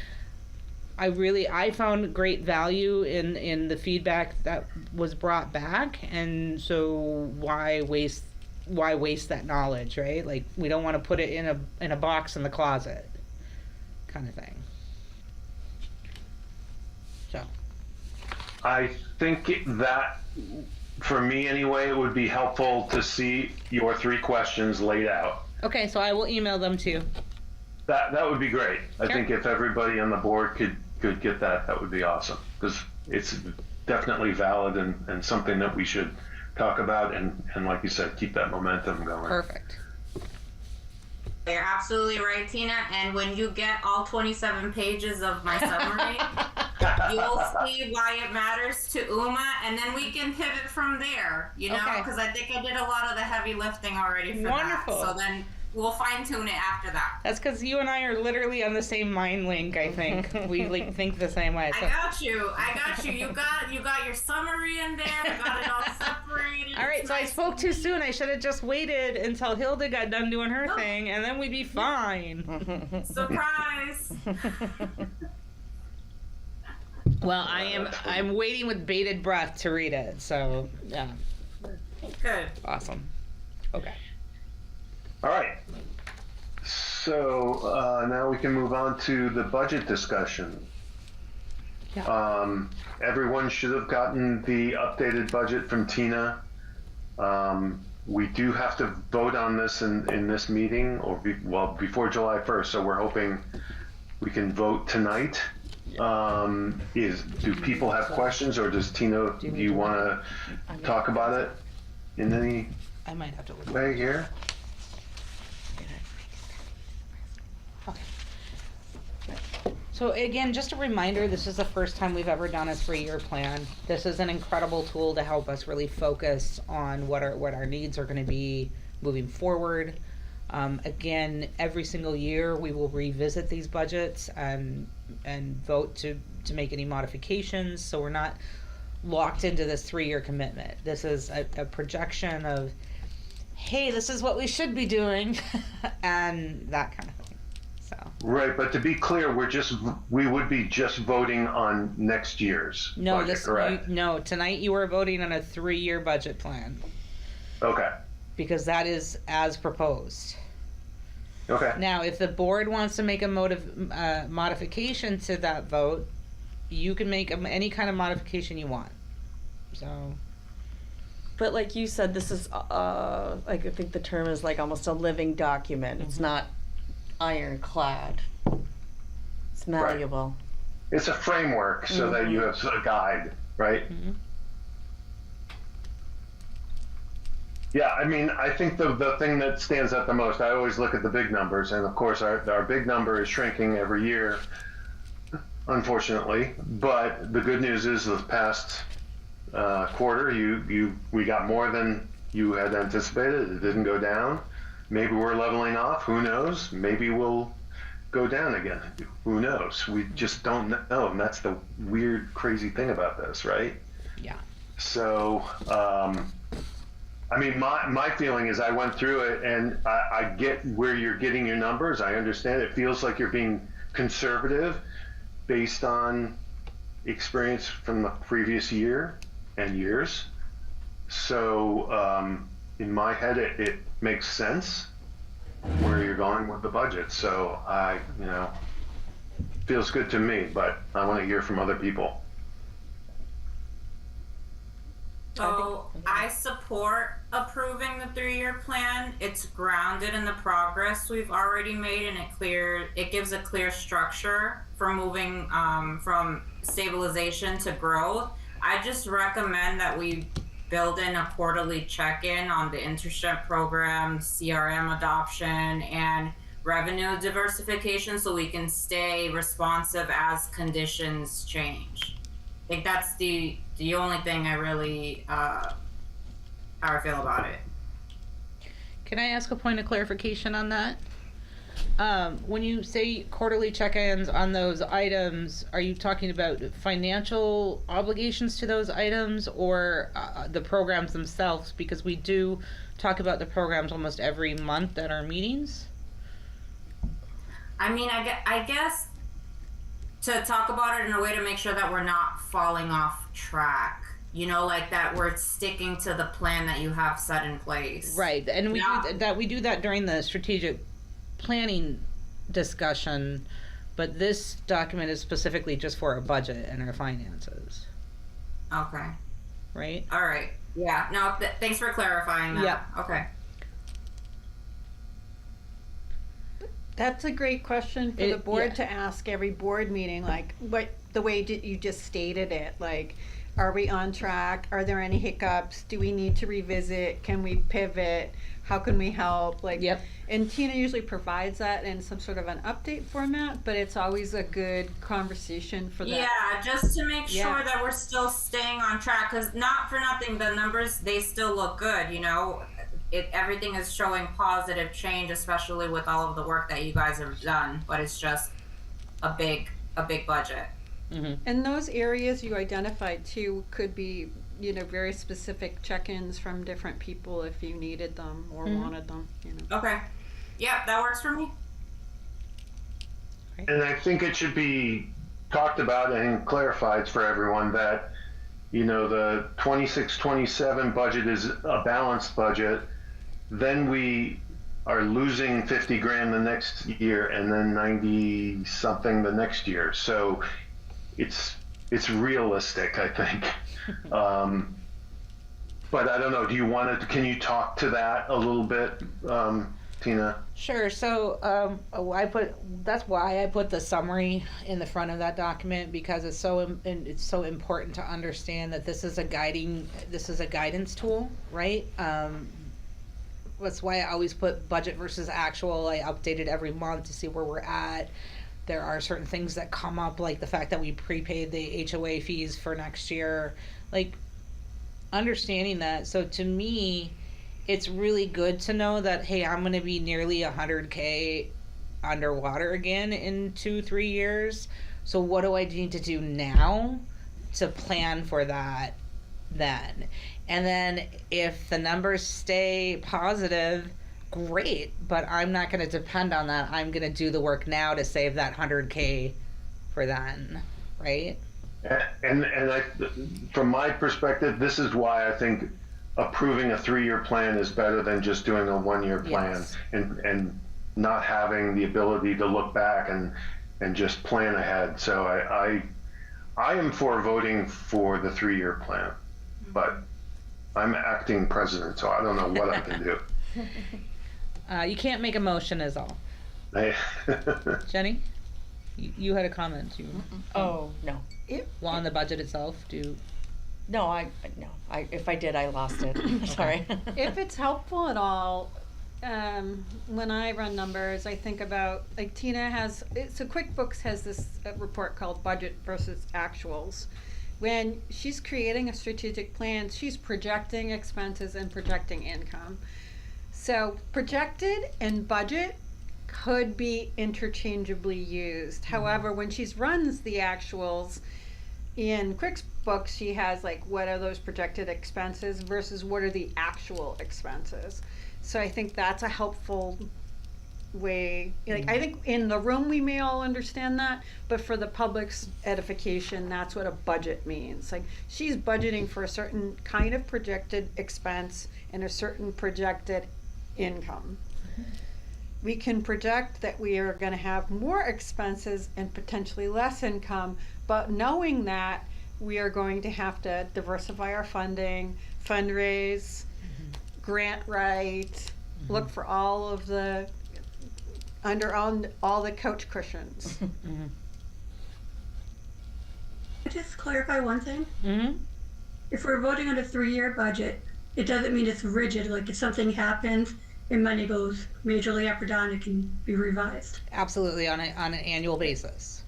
S1: I found great value in the feedback that was brought back, and so why waste that knowledge, right? Like, we don't want to put it in a box in the closet, kind of thing. So.
S4: I think that, for me anyway, it would be helpful to see your 3 questions laid out.
S1: Okay, so I will email them to you.
S4: That would be great. I
S1: Sure.
S4: think if everybody on the board could get that would be awesome, because it's definitely valid and something that we should talk about and like you said, keep that momentum going.
S1: Perfect.
S3: You're absolutely right, Tina. And when you get all 27 pages of my summary, you'll see why it matters to UMA, and then we can pivot from there,
S1: Okay.
S3: because I think I did a lot of the heavy lifting already for
S1: Wonderful.
S3: that. So then we'll fine tune it after that.
S1: That's because you and I are literally on the same mind link, I think. We think the same way.
S3: I
S1: So.
S3: got you. You got your summary in there. We got it all separated.
S1: All right,
S3: It's
S1: So I spoke too soon. I should have just waited until Hilda got done doing her thing, and then we'd be fine.
S3: Surprise!
S1: Well, I'm waiting with bated breath to read it. So yeah,
S3: Good.
S1: awesome. Okay.
S4: All right. So now we can move on to the budget discussion.
S1: Yeah.
S4: Everyone should have gotten the updated budget from Tina. We do have to vote on this in this meeting, or before July 1st. So we're hoping we can vote tonight. Do people have questions, or does Tina? Do you want to talk about it in any
S1: I might have to look.
S4: way here?
S1: Okay. So again, just a reminder, this is the first time we've ever done a 3-year plan. This is an incredible tool to help us really focus on what our needs are going to be moving forward. Again, every single year we will revisit these budgets and vote to make any modifications. So we're not locked into this 3-year commitment. This is a projection of, hey, this is what we should be doing, and that kind of thing. So.
S4: Right, but to be clear, we would be just voting on next year's budget, correct?
S1: Tonight you are voting on a 3-year budget plan
S4: Okay.
S1: because that is as proposed.
S4: Okay.
S1: Now, if the board wants to make a modification to that vote, you can make any kind of modification you want. So.
S6: But like you said, this is like I think the term is like almost a living document. It's not ironclad. It's malleable.
S4: It's a framework so that you have a guide, right?
S1: Mhm.
S4: Yeah, I mean, I think the thing that stands out the most, I always look at the big numbers, and of course our big number is shrinking every year, unfortunately. But the good news is the past quarter, we got more than you had anticipated. It didn't go down. Maybe we're leveling off. Who knows? Maybe we'll go down again. Who knows? We just don't know, and that's the weird, crazy thing about this, right?
S1: Yeah.
S4: So, I mean, my feeling is I went through it, and I get where you're getting your numbers. I understand. It feels like you're being conservative based on experience from the previous year and years. So, in my head, it makes sense where you're going with the budget. So feels good to me, but I want to hear from other people.
S3: So I support approving the 3-year plan. It's grounded in the progress we've already made, and it gives a clear structure for moving from stabilization to growth. I just recommend that we build in a quarterly check-in on the internship program, CRM adoption, and revenue diversification so we can stay responsive as conditions change. I think that's the only thing I really how I feel about it.
S1: Can I ask a point of clarification on that? When you say quarterly check-ins on those items, are you talking about financial obligations to those items or the programs themselves? Because we do talk about the programs almost every month at our meetings.
S3: I mean, I guess to talk about it in a way to make sure that we're not falling off track. Like that we're sticking to the plan that you have set in place.
S1: Right, and we do that during the strategic planning discussion, but this document is specifically just for our budget and our finances.
S3: Okay.
S1: Right?
S3: All right. Yeah. No, thanks for clarifying that.
S1: Yep.
S3: Okay.
S2: That's a great question for the board to ask every board meeting, like the way you just stated it, like, are we on track? Are there any hiccups? Do we need to revisit? Can we pivot? How can we help?
S1: Yep.
S2: And Tina usually provides that in some sort of an update format, but it's always a good conversation for that.
S3: Yeah, just to make sure that we're still staying on track, because not for nothing, the numbers, they still look good, everything is showing positive change, especially with all of the work that you guys have done, but it's just a big budget.
S2: And those areas you identified too could be, you know, very specific check-ins from different people if you needed them or wanted them, you know.
S3: Okay. Yeah, that works for me.
S4: And I think it should be talked about and clarified for everyone that, you know, the 26-27 budget is a balanced budget. Then we are losing 50 grand the next year and then 90 something the next year. So it's realistic, I think. But I don't know, do you want to, can you talk to that a little bit, Tina?
S1: Sure. So that's why I put the summary in the front of that document, because it's so important to understand that this is a guidance tool, right? That's why I always put budget versus actual. I update it every month to see where we're at. There are certain things that come up, like the fact that we prepaid the HOA fees for next year, like understanding that. So to me, it's really good to know that, hey, I'm going to be nearly 100K underwater again in 2-3 years. So what do I need to do now to plan for that then? And then if the numbers stay positive, great, but I'm not going to depend on that. I'm going to do the work now to save that 100K for then, right?
S4: And I, from my perspective, this is why I think approving a 3-year plan is better than just doing a 1-year plan.
S1: Yes.
S4: and not having the ability to look back and just plan ahead. So I am for voting for the 3-year plan, but I'm acting president, so I don't know what I can do.
S1: You can't make a motion is all. Jenny, you had a comment.
S6: Oh, no.
S1: Well, on the budget itself,
S6: No, if I did, I lost it. Sorry.
S2: If it's helpful at all, when I run numbers, I think about, like Tina has, so QuickBooks has this report called Budget versus Actuals. When she's creating a strategic plan, she's projecting expenses and projecting income. So projected and budget could be interchangeably used. However, when she runs the actuals in QuickBooks, she has like, what are those projected expenses versus what are the actual expenses? So I think that's a helpful way. Like, I think in the room we may all understand that, but for the public's edification, that's what a budget means. Like, she's budgeting for a certain kind of projected expense and a certain projected income. We can project that we are going to have more expenses and potentially less income, but knowing that we are going to have to diversify our funding, fundraise, grant write, look for all of the under all the couch cushions.
S5: Just clarify one thing.
S1: Mm-hmm.
S5: If we're voting on a 3-year budget, it doesn't mean it's rigid. Like if something happens and money goes majorly up or down, it can be revised.
S1: Absolutely, on an annual basis.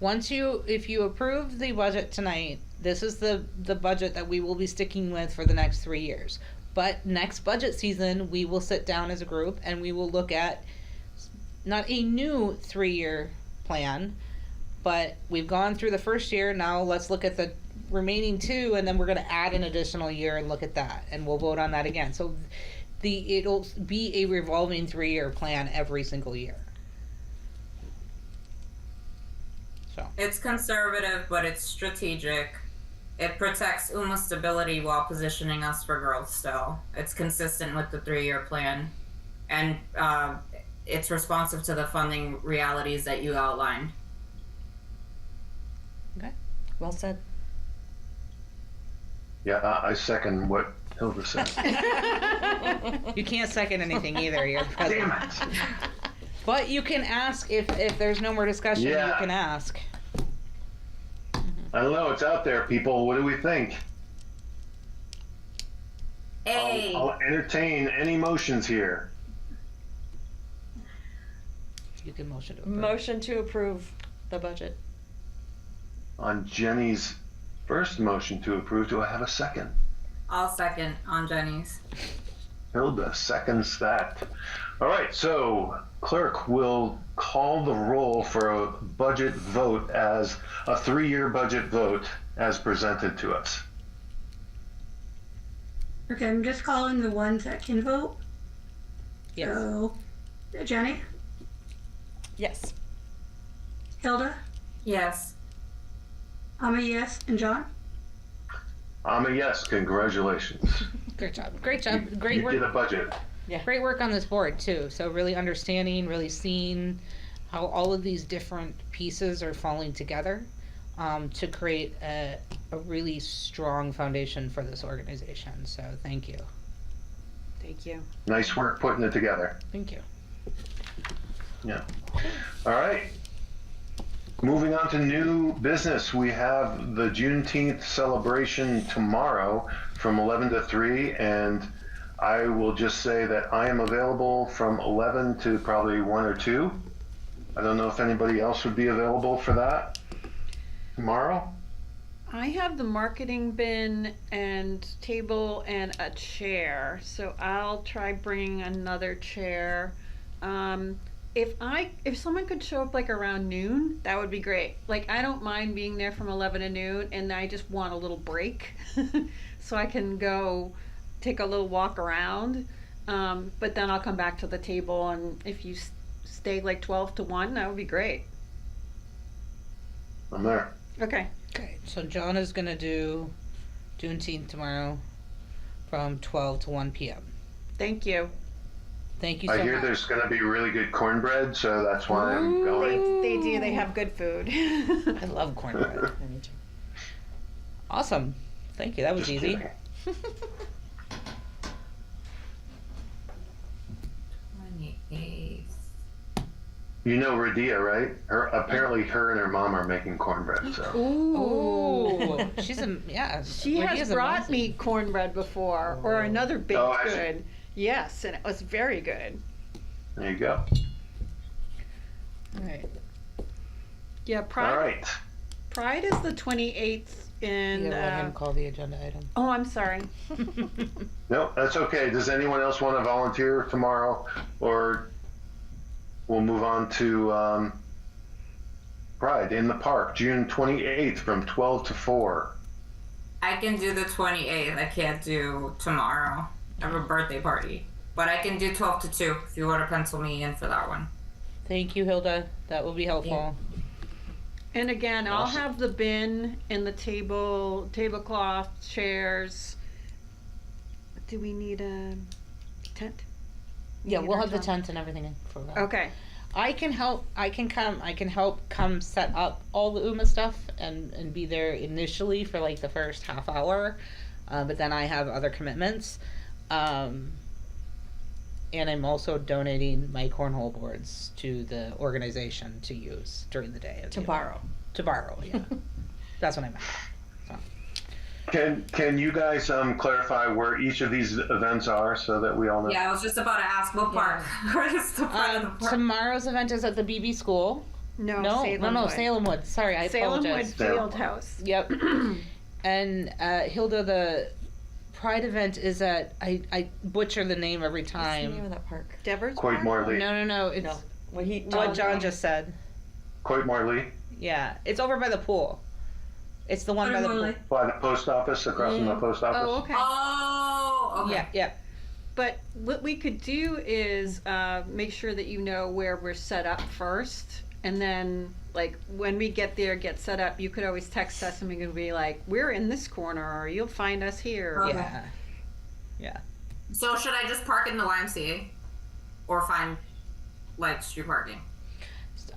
S1: If you approve the budget tonight, this is the budget that we will be sticking with for the next 3 years. But next budget season, we will sit down as a group and we will look at not a new 3-year plan, but we've gone through the first year. Now let's look at the remaining 2, and then we're going to add an additional year and look at that, and we'll vote on that again. So it'll be a revolving 3-year plan every single year. So
S3: It's conservative, but it's strategic. It protects UMA stability while positioning us for growth still. It's consistent with the 3-year plan. And it's responsive to the funding realities that you outlined.
S1: okay.
S6: Well said.
S4: Yeah, I second what Hilda said.
S1: You can't second anything either. You're president.
S4: Damn it.
S1: But you can ask if there's no more discussion.
S4: Yeah.
S1: You can ask.
S4: I don't know, it's out there, people. What do we think?
S3: Hey,
S4: I'll entertain any motions here.
S1: You can motion to approve.
S6: Motion to approve the budget.
S4: On Jenny's first motion to approve, do I have a second?
S3: I'll second on Jenny's.
S4: Hilda seconds that. All right, so clerk will call the roll for a budget vote as a 3-year budget vote as presented to us.
S5: Okay, I'm just calling the ones that can vote.
S1: Yes.
S5: So, Jenny,
S6: Yes.
S5: Hilda,
S3: Yes.
S5: I'm a yes, and John?
S4: I'm a yes, congratulations.
S1: Great job. Great job. Great
S4: You
S1: work.
S4: did a budget.
S1: Great work on this board too. So really understanding, really seeing how all of these different pieces are falling together to create a really strong foundation for this organization. So thank you.
S2: Thank you.
S4: Nice work putting it together.
S1: Thank you.
S4: Yeah. All right. Moving on to new business, we have the Juneteenth celebration tomorrow from 11 to 3, and I will just say that I am available from 11 to probably 1 or 2. I don't know if anybody else would be available for that tomorrow.
S2: I have the marketing bin and table and a chair, so I'll try bringing another chair. If someone could show up like around noon, that would be great. Like, I don't mind being there from 11 to noon, and I just want a little break so I can go take a little walk around. But then I'll come back to the table, and if you stay like 12 to 1, that would be great.
S4: I'm there.
S2: Okay.
S1: Okay. So John is gonna do Juneteenth tomorrow from 12 to 1 p.m.
S2: Thank you.
S1: Thank you so
S4: I hear
S1: much.
S4: there's going to be really good cornbread, so that's why I'm going.
S2: They do. They have good food.
S1: I love cornbread. Awesome. Thank you. That was
S4: Just
S1: easy.
S4: kidding.
S3: 28th.
S4: You know Radia, right? Apparently her and her mom are making cornbread, so.
S1: Oh, she's a
S2: She has
S1: Lydia's
S2: brought
S1: amazing.
S2: me cornbread before, or another baked
S4: Oh, has she?
S2: good. Yes, and it was very good.
S4: There you go.
S1: All right.
S2: Yeah, Pride.
S4: All right.
S2: Pride is the 28th in.
S1: You gotta let him call the agenda item.
S2: Oh, I'm sorry.
S4: No, that's okay. Does anyone else want to volunteer tomorrow? Or we'll move on to Pride in the Park, June 28th from 12 to 4.
S3: I can do the 28th. I can't do tomorrow. I have a birthday party. But I can do 12 to 2 if you want to pencil me in for that one.
S1: Thank you, Hilda. That will be helpful.
S2: And again, I'll
S4: Awesome.
S2: have the bin and the tablecloth, chairs. Do we need a tent?
S1: Yeah,
S2: Need
S1: we'll
S2: our
S1: have the
S2: tent?
S1: tent and everything for that.
S2: Okay.
S1: I can help. I can help come set up all the UMA stuff and be there initially for like the first half hour, but then I have other commitments, and I'm also donating my cornhole boards to the organization to use during the day.
S6: To borrow.
S1: To borrow, yeah. That's what I meant.
S4: Can you guys clarify where each of these events are so that we all know?
S3: Yeah, I was just about to ask what park. Where is the part of the park?
S1: Tomorrow's event is at the BB School.
S2: No,
S1: No,
S2: Salemwood.
S1: Salemwood. Sorry, I apologize.
S2: Salemwood Field House.
S1: Yep. And Hilda, the Pride event is at, I butcher the name every
S6: What's the
S1: time.
S6: name of that park?
S2: Devers
S4: Coit
S2: Park?
S4: Marley.
S1: No, it's
S6: No. What
S1: what John just said.
S4: Coit Marley
S1: Yeah, it's over by the pool. It's the one by the pool.
S5: Waterloo.
S4: by the post office, across from the post office.
S2: Oh, okay.
S3: Oh, okay.
S1: Yeah.
S2: But what we could do is make sure that you know where we're set up first, and then like when we get there, get set up. You could always text us, and we could be like, "We're in this corner, or you'll find us here."
S3: Okay.
S1: Yeah. Yeah.
S3: So should I just park in the YMCA? Or find, like, street parking?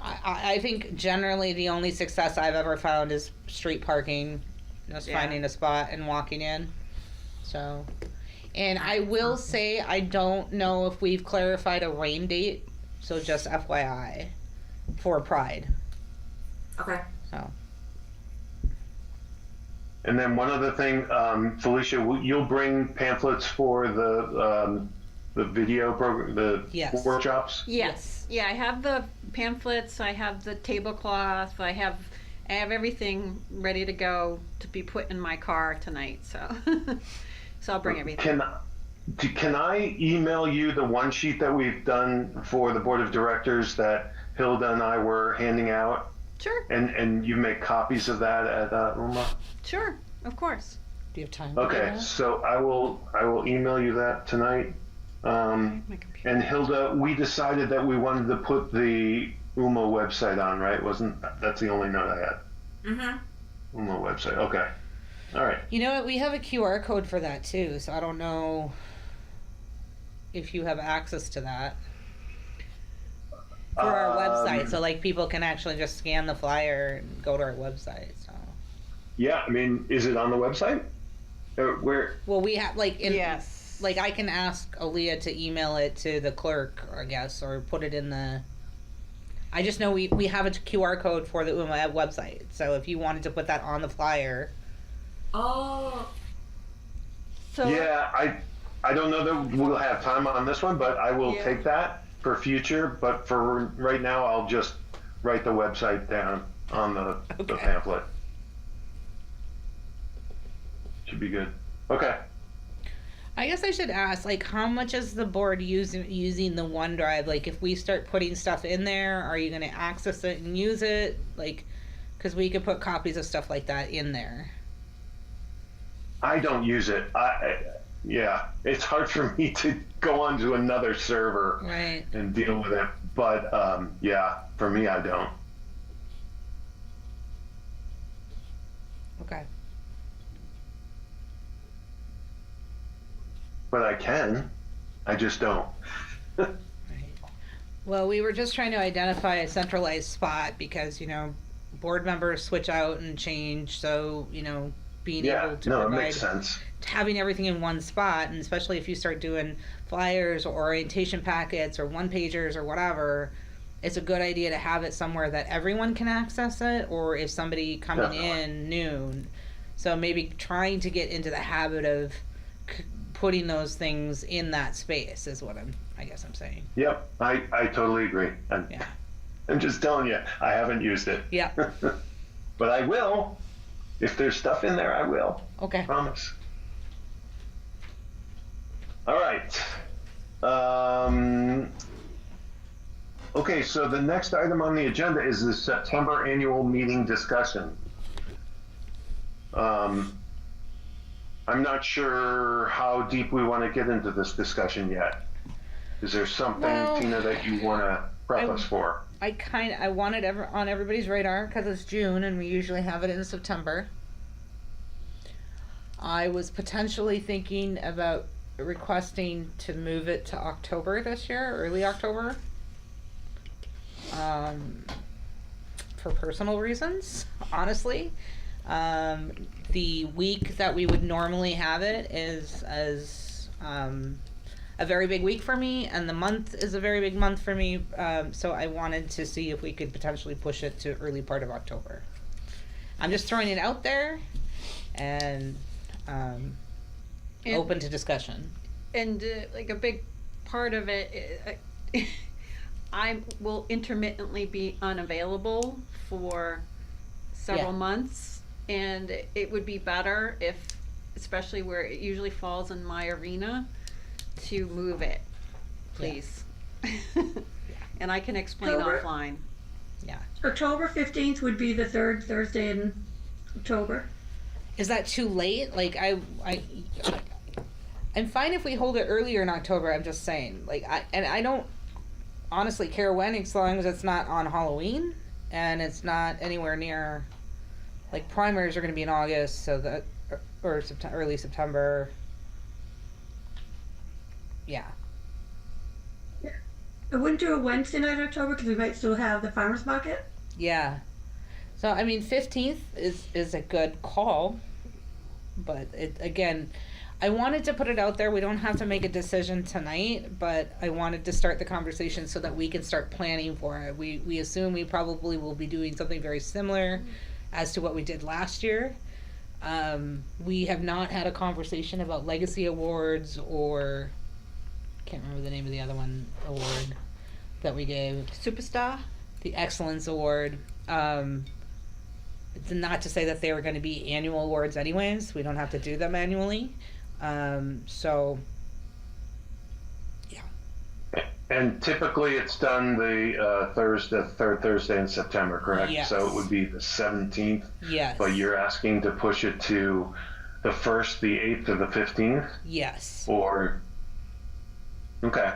S1: I think generally the only success I've ever found is street parking, just
S2: Yeah.
S1: finding a spot and walking in. So, and I will say I don't know if we've clarified a rain date, so just FYI for Pride.
S3: Okay.
S1: So,
S4: And then one other thing, Felicia, you'll bring pamphlets for the video program, the
S1: Yes.
S4: workshops.
S2: Yes. Yeah, I have the pamphlets. I have the tablecloth. I have everything ready to go to be put in my car tonight. So, so I'll bring everything.
S4: can I email you the one sheet that we've done for the board of directors that Hilda and I were handing out?
S2: Sure,
S4: And you make copies of that at UMA?
S2: sure, of course.
S1: Do you have time? to do
S4: Okay,
S1: that?
S4: so I will email you that tonight.
S2: My computer.
S4: And Hilda, we decided that we wanted to put the UMA website on, right? That's the only note I had.
S3: Mm-hmm.
S4: UMA website. Okay. All right.
S1: You know what? We have a QR code for that too, so I don't know if you have access to that for our website. So like people can actually just scan the flyer and go to our website. So
S4: Yeah, I mean, is it on the website? Where?
S1: well, we have like
S2: Yes.
S1: like I can ask Aaliyah to email it to the clerk, I guess, or put it in the. I just know we have a QR code for the UMA website. So if you wanted to put that on the flyer,
S3: Oh,
S2: So,
S4: Yeah, I don't know that we'll have time on this one, but I will
S2: Yeah.
S4: take that for future. But for right now, I'll just write the website down on the
S1: Okay.
S4: pamphlet. Should be good. Okay.
S1: I guess I should ask, like, how much is the board using the OneDrive? Like, if we start putting stuff in there, are you going to access it and use it? Like, because we could put copies of stuff like that in there.
S4: I don't use it. Yeah, it's hard for me to go onto another server
S1: Right.
S4: and deal with it. But yeah, for me, I don't.
S1: Okay.
S4: But I can. I just don't.
S1: Right. Well, we were just trying to identify a centralized spot because, board members switch out and change. So, being
S4: Yeah,
S1: able to
S4: no, it
S1: provide
S4: makes sense.
S1: having everything in one spot, and especially if you start doing flyers or orientation packets or one pagers or whatever, it's a good idea to have it somewhere that everyone can access it, or if somebody coming
S4: Definitely.
S1: in new. So maybe trying to get into the habit of putting those things in that space is what I guess I'm saying.
S4: Yep, I totally agree.
S1: Yeah.
S4: I'm just telling you, I haven't used it.
S1: Yeah.
S4: But I will. If there's stuff in there, I will.
S1: Okay.
S4: Promise. All right. Okay, so the next item on the agenda is the September annual meeting discussion. I'm not sure how deep we want to get into this discussion yet. Is there something,
S1: Well,
S4: Tina, that you want to prep us for?
S1: I want it on everybody's radar because it's June and we usually have it in September. I was potentially thinking about requesting to move it to October this year, early October. For personal reasons, honestly. The week that we would normally have it is a very big week for me, and the month is a very big month for me. So I wanted to see if we could potentially push it to early part of October. I'm just throwing it out there, and open to discussion.
S2: And like a big part of it, I will intermittently be unavailable for several
S1: Yeah.
S2: months, and it would be better if, especially where it usually falls in my arena, to move it, please. And I can explain
S5: October.
S2: offline.
S1: Yeah.
S5: October 15th would be the third Thursday in October.
S1: Is that too late? Like I'm fine if we hold it earlier in October. I'm just saying, I don't honestly care when, as long as it's not on Halloween and it's not anywhere near. Like primaries are going to be in August, so that or early September. Yeah.
S5: I wouldn't do a Wednesday night in October because we might still have the farmer's market.
S1: Yeah. So I mean, 15th is a good call, but again, I wanted to put it out there. We don't have to make a decision tonight, but I wanted to start the conversation so that we can start planning for it. We assume we probably will be doing something very similar as to what we did last year. We have not had a conversation about legacy awards or can't remember the name of the other one award that we gave.
S2: Superstar?
S1: The Excellence Award. It's not to say that they were going to be annual awards anyways. We don't have to do them annually. So
S4: And typically it's done the third Thursday in September, correct?
S1: Yes.
S4: So it would be the 17th,
S1: Yes.
S4: but you're asking to push it to the 1st, the 8th, or the 15th?
S1: Yes.
S4: Or, okay.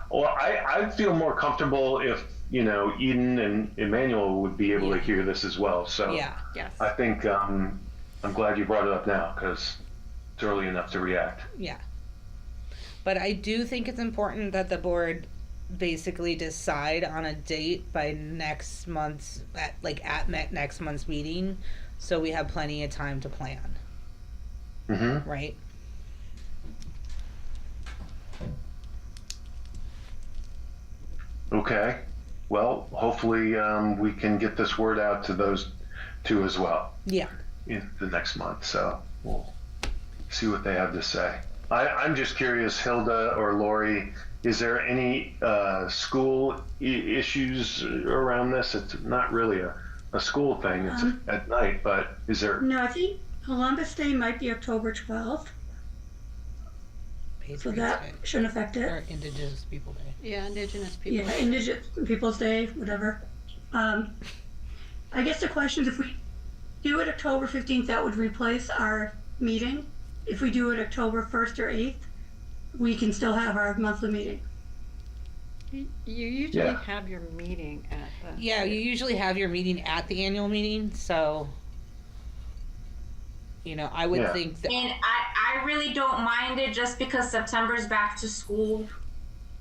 S4: Well, I feel more comfortable if, Eden and Emmanuel would be able to
S1: Yeah.
S4: hear this as well. So
S1: Yeah.
S2: Yes.
S4: I think I'm glad you brought it up now because it's early enough to react.
S1: Yeah. But I do think it's important that the board basically decide on a date by next month's next month's meeting, so we have plenty of time to plan,
S4: Mm-hmm.
S1: right?
S4: Okay. Well, hopefully we can get this word out to those two as well
S1: Yeah.
S4: in the next month. So we'll see what they have to say. I'm just curious, Hilda or Lori, is there any school issues around this? It's not really a school thing. It's at night, but is there?
S5: No, I think Columbus Day might be October 12th, so
S1: Patriots
S5: that
S1: Day.
S5: shouldn't affect it.
S1: Or Indigenous People Day.
S2: Yeah, Indigenous people.
S5: Yeah, Indigenous Peoples' Day, whatever. I guess the question is, if we do it October 15th, that would replace our meeting. If we do it October 1st or 8th, we can still have our monthly meeting.
S2: You usually
S4: Yeah.
S2: have your meeting at the.
S1: Yeah, you usually have your meeting at the annual meeting, so I would
S4: Yeah.
S1: think that.
S3: And I really don't mind it just because September's back to school.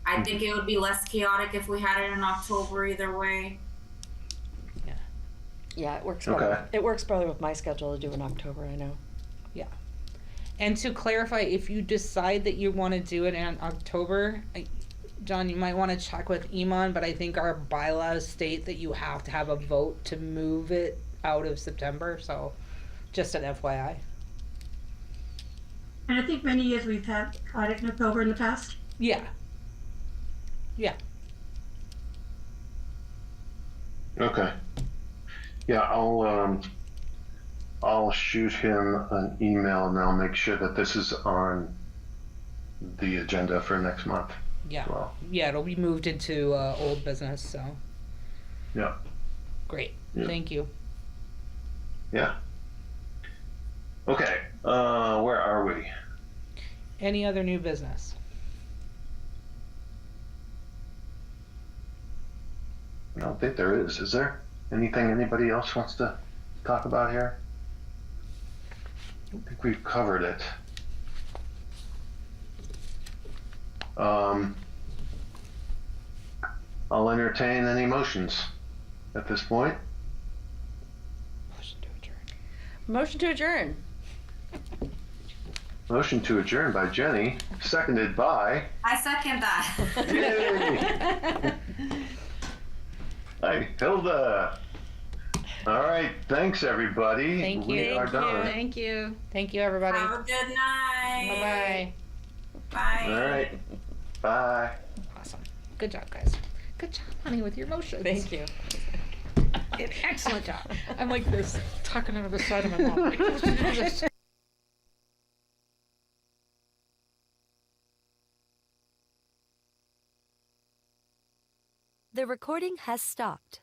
S3: I think it would be less chaotic if we had it in October either way.
S6: Yeah, it works
S4: Okay.
S6: better. It works better with my schedule to do in October, I know.
S1: And to clarify, if you decide that you want to do it in October, John, you might want to check with Iman, but I think our bylaws state that you have to have a vote to move it out of September, so just an FYI.
S5: And I think many years we've had it in October in the past.
S1: Yeah. Yeah.
S4: Okay. Yeah, I'll shoot him an email and I'll make sure that this is on the agenda for next month
S1: Yeah.
S4: as well.
S1: Yeah, it'll be moved into old business, so
S4: Yeah.
S1: great.
S4: Yeah.
S1: Thank you.
S4: Yeah. Okay. Where are we?
S1: Any other new business?
S4: I don't think there is. Is there anything anybody else wants to talk about here? I think we've covered it. I'll entertain any motions at this point.
S1: Motion to adjourn.
S6: Motion to adjourn.
S4: Motion to adjourn by Jenny, seconded by.
S3: I second that.
S4: Yay! Hi, Hilda. All right, thanks everybody.
S1: Thank
S4: We
S1: you.
S4: are
S1: Thank
S4: done.
S2: Thank you.
S1: Thank you, everybody.
S3: Have a good night.
S1: Bye-bye.
S3: Bye.
S4: All right, bye.
S1: Awesome. Good job, guys. Good job, honey, with your motions.
S6: Thank you.
S1: Excellent job. I'm like this, talking out of the side of my mouth.
S7: The recording has stopped.